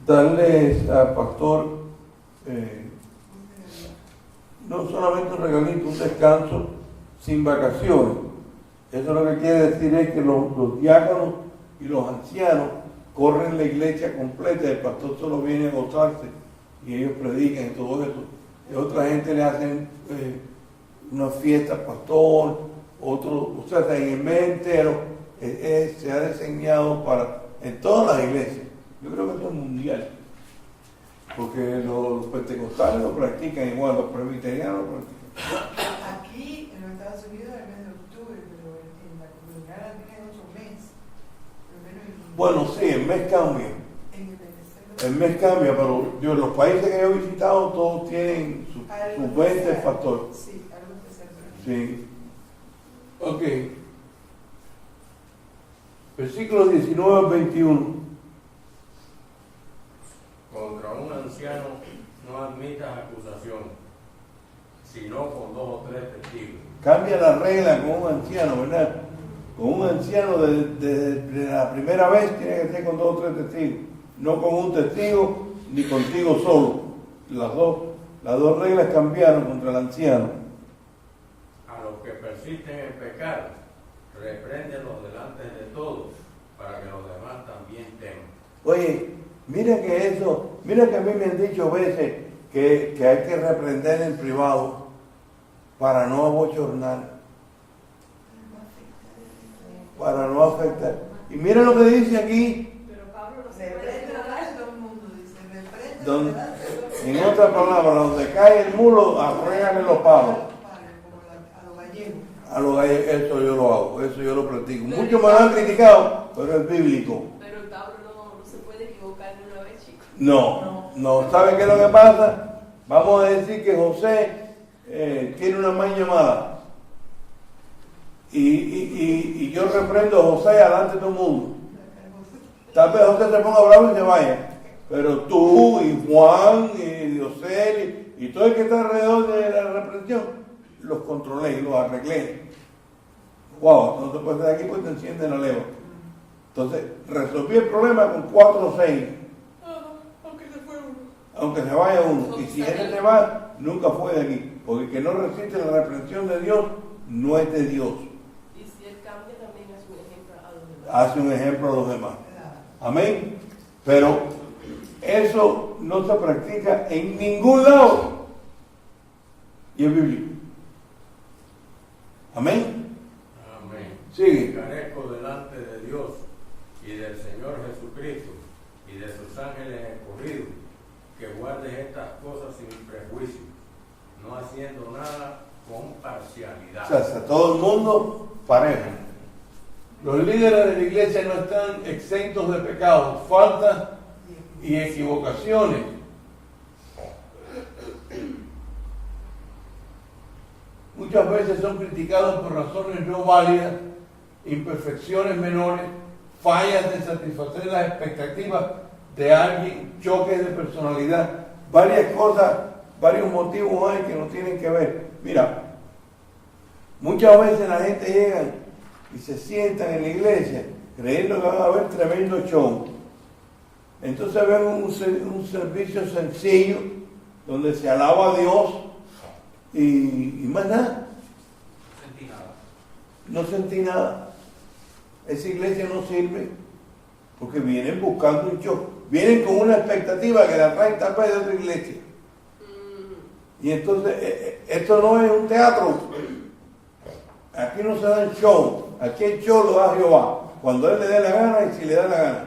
darles al pastor no solamente un regalito, un descanso sin vacaciones. Eso lo que quiere decir es que los diáconos y los ancianos corren la iglesia completa, el pastor solo viene a gozarse y ellos predican y todo eso. Y otra gente le hacen una fiesta al pastor, en el mes entero se ha diseñado en todas las iglesias. Yo creo que esto es mundial, porque los pentecostales lo practican igual, los presbiterianos lo practican. Aquí en los Estados Unidos es el mes de octubre, pero en la comunidad tiene 8 meses. Bueno, sí, el mes cambia. El mes cambia, pero los países que yo he visitado todos tienen sus 20 factores. Sí, algo especial. Sí. Ok. Versículos 19 al 21. Contra un anciano no admitas acusación, sino con 2 o 3 testigos. Cambia la regla con un anciano, ¿verdad? Con un anciano de la primera vez tiene que ser con 2 o 3 testigos, no con un testigo ni contigo solo. Las dos reglas cambiaron contra el anciano. A los que persisten en pecar, repréndelos delante de todos, para que los demás también teman. Oye, mira que a mí me han dicho veces que hay que reprender en privado para no abochornar, para no afectar. Y mira lo que dice aquí. Pero Pablo no se Se puede prende equivocar. a todo el mundo, dice, En otra palabra, donde cae el mulo, arruégale los palos. a los gallegos. A los gallegos, eso yo lo hago, eso yo lo practico. Muchos me lo han criticado, pero es bíblico. Pero Pablo no se puede equivocar ni una vez, chicos. No. ¿Saben qué es lo que pasa? Vamos a decir que José tiene una maña mala. Y yo reprendo a José delante de todo el mundo. Tal vez José se ponga bravo y se vaya. Pero tú y Juan y Diosel y todo el que está alrededor de la reprensión, los controlé y los arreglé. Wow, no te puedes estar aquí porque te encienden la leva. Entonces, resolví el problema con 4 o 6. Aunque se vaya uno. Y si él se va, nunca fue de aquí. Porque el que no resiste la reprensión de Dios, no es de Dios. Y si él cambia, también hace un ejemplo a los demás. Hace un ejemplo a los demás. Amén. Pero eso no se practica en ningún lado. Y es bíblico. Amén. Amén. Sigue. Carezco delante de Dios y del Señor Jesucristo y de sus ángeles escogidos, que guardes estas cosas sin prejuicio, no haciendo nada con parcialidad. O sea, todo el mundo parejo. Los líderes de la iglesia no están exentos de pecados, faltas y equivocaciones. Muchas veces son criticados por razones no válidas, imperfecciones menores, fallas de satisfacer las expectativas de alguien, choques de personalidad, varias cosas, varios motivos hay que no tienen que ver. Mira, muchas veces la gente llega y se sientan en la iglesia creyendo que van a ver tremendo show. Entonces ven un servicio sencillo donde se alaba a Dios y más nada. No sentí nada. Esa iglesia no sirve porque vienen buscando un show. Vienen con una expectativa que la traen tal vez de otra iglesia. Y entonces, esto no es un teatro. Aquí no se dan show. Aquí el show lo da Jehová. Cuando Él le dé la gana y si le da la gana.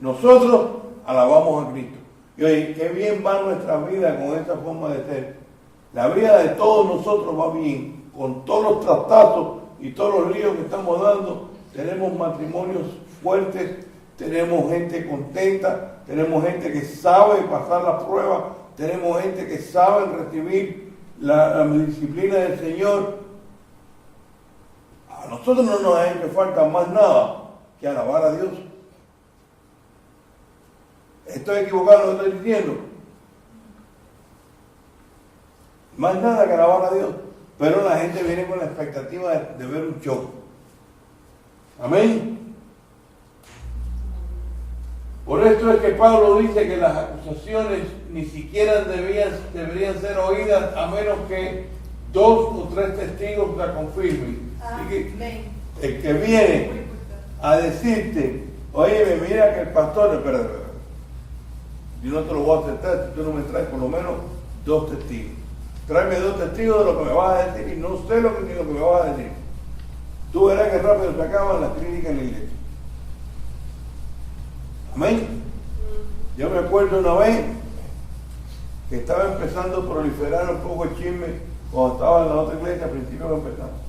Nosotros alabamos a Cristo. Y oye, qué bien va nuestra vida con esta forma de ser. La vida de todos nosotros va bien. Con todos los trastazos y todos los líos que estamos dando, tenemos matrimonios fuertes, tenemos gente contenta, tenemos gente que sabe pasar las pruebas, tenemos gente que sabe recibir la disciplina del Señor. A nosotros no nos ha hecho falta más nada que alabar a Dios. ¿Estoy equivocado en lo que estoy diciendo? Más nada que alabar a Dios. Pero la gente viene con la expectativa de ver un show. Amén. Por esto es que Pablo dice que las acusaciones ni siquiera deberían ser oídas a menos que 2 o 3 testigos la confirmen. Así que el que viene a decirte, oye, mira que el pastor, espera, yo no te lo voy a aceptar si tú no me traes por lo menos 2 testigos. Tráeme 2 testigos de lo que me vas a decir y no sé ni lo que me vas a decir. Tú verás que rápido se acaban las críticas en la iglesia. Amén. Yo me acuerdo una vez que estaba empezando a proliferar un poco el chisme cuando estaba en la otra iglesia, al principio que empezamos.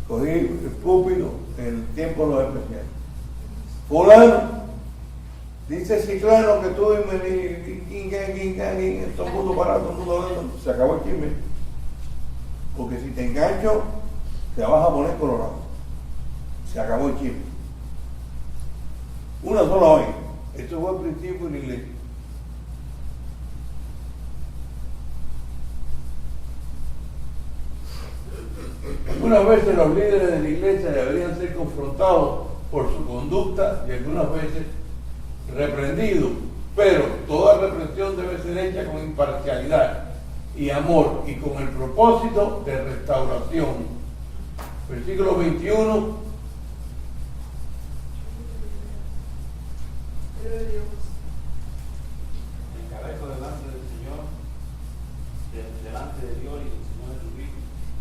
Cogí el púlpito en el tiempo de los especiales. Fulano, dice Ciclano que tú todo el mundo parado, todo el mundo hablando. Se acabó el chisme. Porque si te engancho, te vas a poner colorado. Se acabó el chisme. Una sola vez. Esto fue al principio en la iglesia. Algunas veces los líderes de la iglesia deberían ser confrontados por su conducta y algunas veces reprendidos, pero toda reprensión debe ser hecha con imparcialidad y amor y con el propósito de restauración. Versículo 21. Encarezco delante del Señor, delante de Dios y del Señor Jesucristo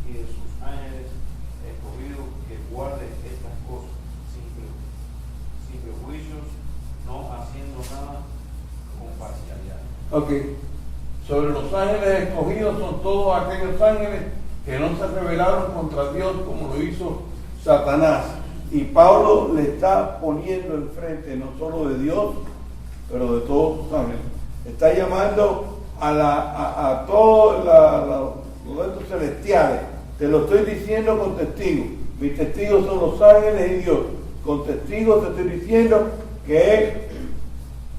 y de sus ángeles escogidos que guarde estas cosas sin prejuicios, no haciendo nada con parcialidad. Ok. Sobre los ángeles escogidos son todos aquellos ángeles que no se rebelaron contra Dios como lo hizo Satanás. Y Pablo le está poniendo enfrente no solo de Dios, pero de todos sus ángeles. Está llamando a todos los estos celestiales. Te lo estoy diciendo con testigos. Mis testigos son los ángeles y Dios. Con testigos te estoy diciendo que Él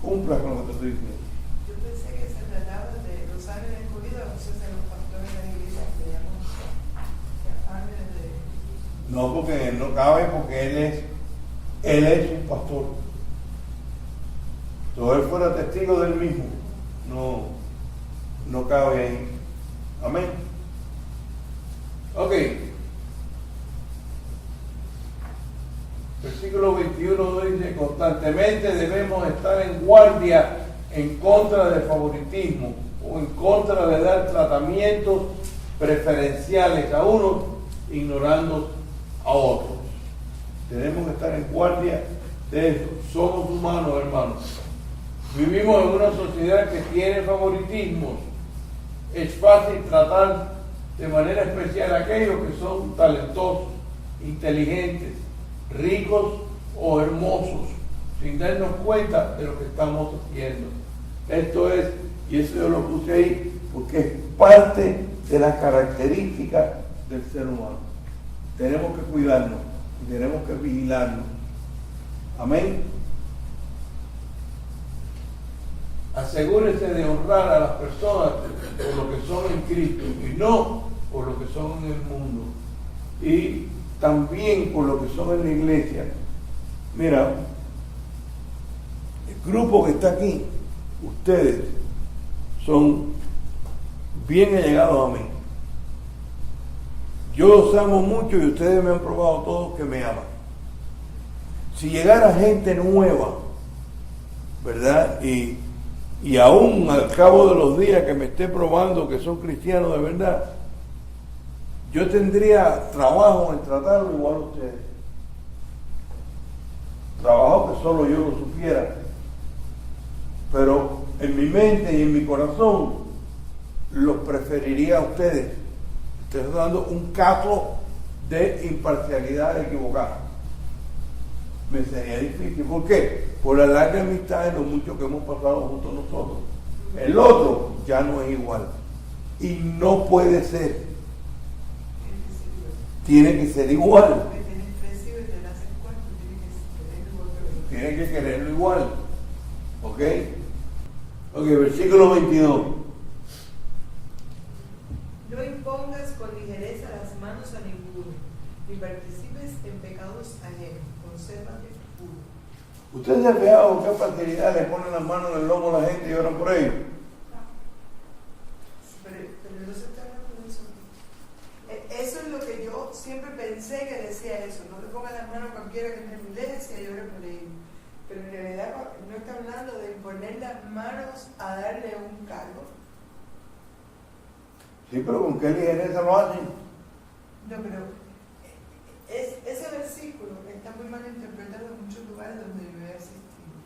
cumpla con lo que te estoy diciendo. Yo pensé que se trataba de los ángeles escogidos, no sé si los pastores de la iglesia se llaman ángeles de... No, porque no cabe, porque Él es un pastor. Si Él fuera testigo del mismo, no cabe ahí. Amén. Ok. Versículo 21 dice, constantemente debemos estar en guardia en contra del favoritismo o en contra de dar tratamientos preferenciales a unos, ignorando a otros. Tenemos que estar en guardia de eso. Somos humanos, hermanos. Vivimos en una sociedad que tiene favoritismos. Es fácil tratar de manera especial a aquellos que son talentosos, inteligentes, ricos o hermosos, sin darnos cuenta de lo que estamos haciendo. Esto es, y eso yo lo puse ahí, porque es parte de las características del ser humano. Tenemos que cuidarnos y tenemos que vigilarnos. Amén. asegúrese de honrar a las personas por lo que son en Cristo y no por lo que son en el mundo. Y también por lo que son en la iglesia. Mira, el grupo que está aquí, ustedes son bien allegados a mí. Yo los amo mucho y ustedes me han probado todos que me aman. Si llegara gente nueva, ¿verdad? Y aún al cabo de los días que me esté probando que son cristianos de verdad, yo tendría trabajo en tratarlo igual a ustedes. Trabajo que solo yo lo supiera. Pero en mi mente y en mi corazón los preferiría a ustedes. Estoy dando un caso de imparcialidad equivocada. Me sería difícil. ¿Por qué? Por la larga amistad y lo mucho que hemos pasado juntos nosotros. El otro ya no es igual. Y no puede ser. Tiene que ser igual. Tiene que quererlo igual. ¿Ok? Ok, versículo 22. No impongas con ligereza las manos a ninguno, ni participes en pecados ajenos. Consérvate puro. ¿Ustedes se han fijado con qué facilidad le ponen las manos en el lomo a la gente y oran por ellos? Pero no se está hablando de eso. Eso es lo que yo siempre pensé que decía eso. No le pongan las manos a cualquiera que esté en la iglesia y ore por ellos. Pero en realidad no está hablando de imponer las manos a darle un cargo. Sí, pero ¿con qué ligereza lo hacen? No, pero ese versículo está muy mal interpretado en muchos lugares donde yo he asistido.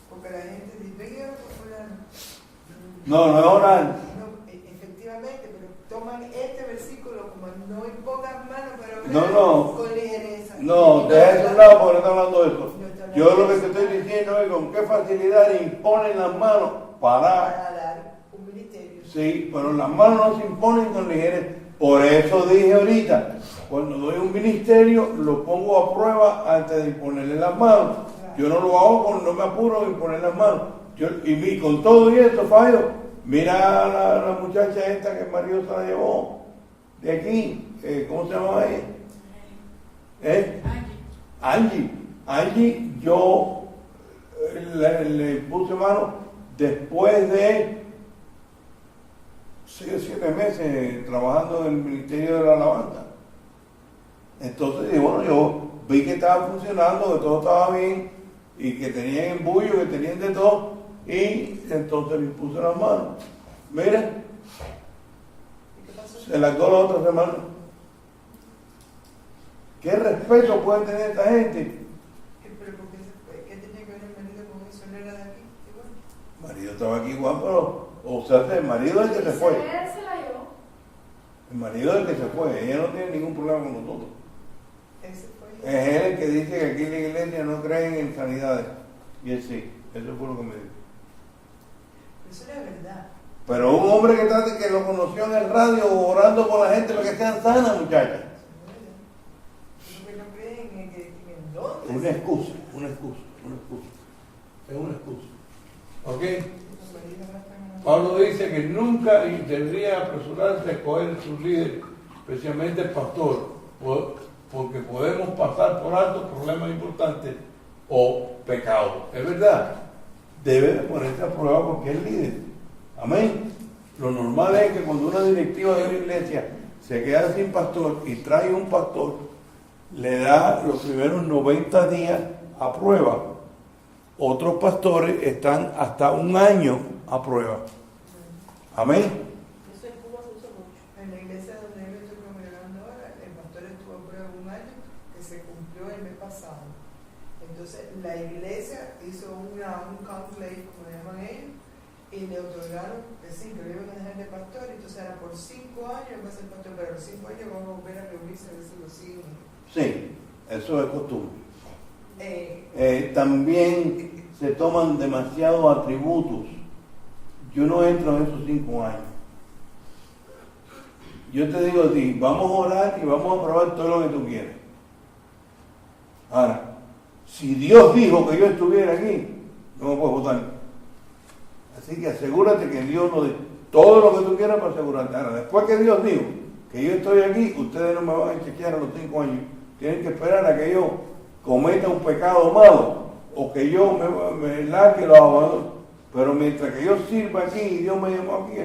Porque la gente dice, ven y ora por fulano. No oran. No, efectivamente, pero toman este versículo como no impongan manos, pero No. con ligereza. No, deja eso a un lado porque no está hablando de eso. No está hablando Yo lo de que eso. te estoy diciendo es con qué facilidad le imponen las manos para... Para dar un ministerio. Sí, pero las manos no se imponen con ligereza. Por eso dije ahorita, cuando doy un ministerio, lo pongo a prueba antes de imponerle las manos. Yo no lo hago cuando no me apuro de imponer las manos. Con todo y esto, fallo. Mira la muchacha esta que el marido se la llevó de aquí. ¿Cómo se llama ella? Angie, yo le puse mano después de 6 o 7 meses trabajando en el Ministerio de la Alabanza. Entonces, bueno, yo vi que estaba funcionando, que todo estaba bien y que tenían embullo, que tenían de todo, y entonces les puse las manos. Mira, se largó la otra semana. ¿Qué respeto puede tener esta gente? Pero ¿qué tenía que ver el marido con eso? ¿No era de aquí? Igual. El marido estaba aquí igual, pero, o sea, el marido es el que se fue. Él se la llevó. El marido es el que se fue, ella no tiene ningún problema con nosotros. Ese fue. Es él el que dice que aquí en la iglesia no creen en sanidades. Y él sí, eso fue lo que me dijo. Eso era verdad. Pero un hombre que lo conoció en el radio orando por la gente para que sean sanas, muchachas. Porque no creen en el don. Una excusa. Es una excusa. ¿Ok? Pablo dice que nunca debería apresurarse a escoger su líder, especialmente el pastor, porque podemos pasar por altos problemas importantes o pecados. Es verdad, debe de ponerse a prueba porque es líder. Amén. Lo normal es que cuando una directiva de una iglesia se queda sin pastor y trae un pastor, le da los primeros 90 días a prueba. Otros pastores están hasta 1 año a prueba. Amén. Eso en Cuba se usa mucho. En la iglesia donde yo estoy congregando ahora, el pastor estuvo a prueba 1 año que se cumplió el mes pasado. Entonces la iglesia hizo un conclave, como le llaman ellos, y le otorgaron que sí, que lo iban a dejar de pastor. Entonces era por 5 años va a ser pastor, pero los 5 años vamos a volver a reunirse a ver si lo siguen. Sí, eso es costumbre. También se toman demasiados atributos. Yo no entro en esos 5 años. Yo te digo a ti, vamos a orar y vamos a probar todo lo que tú quieres. Ahora, si Dios dijo que yo estuviera aquí, no me puedes votar. Así que asegúrate que Dios nos dé todo lo que tú quieras para asegurarte. Ahora, después que Dios dijo que yo estoy aquí, ustedes no me van a chequear a los 5 años. Tienen que esperar a que yo cometa un pecado malo o que yo me largue los abandonos. Pero mientras que yo sirva aquí y Dios me llamó aquí,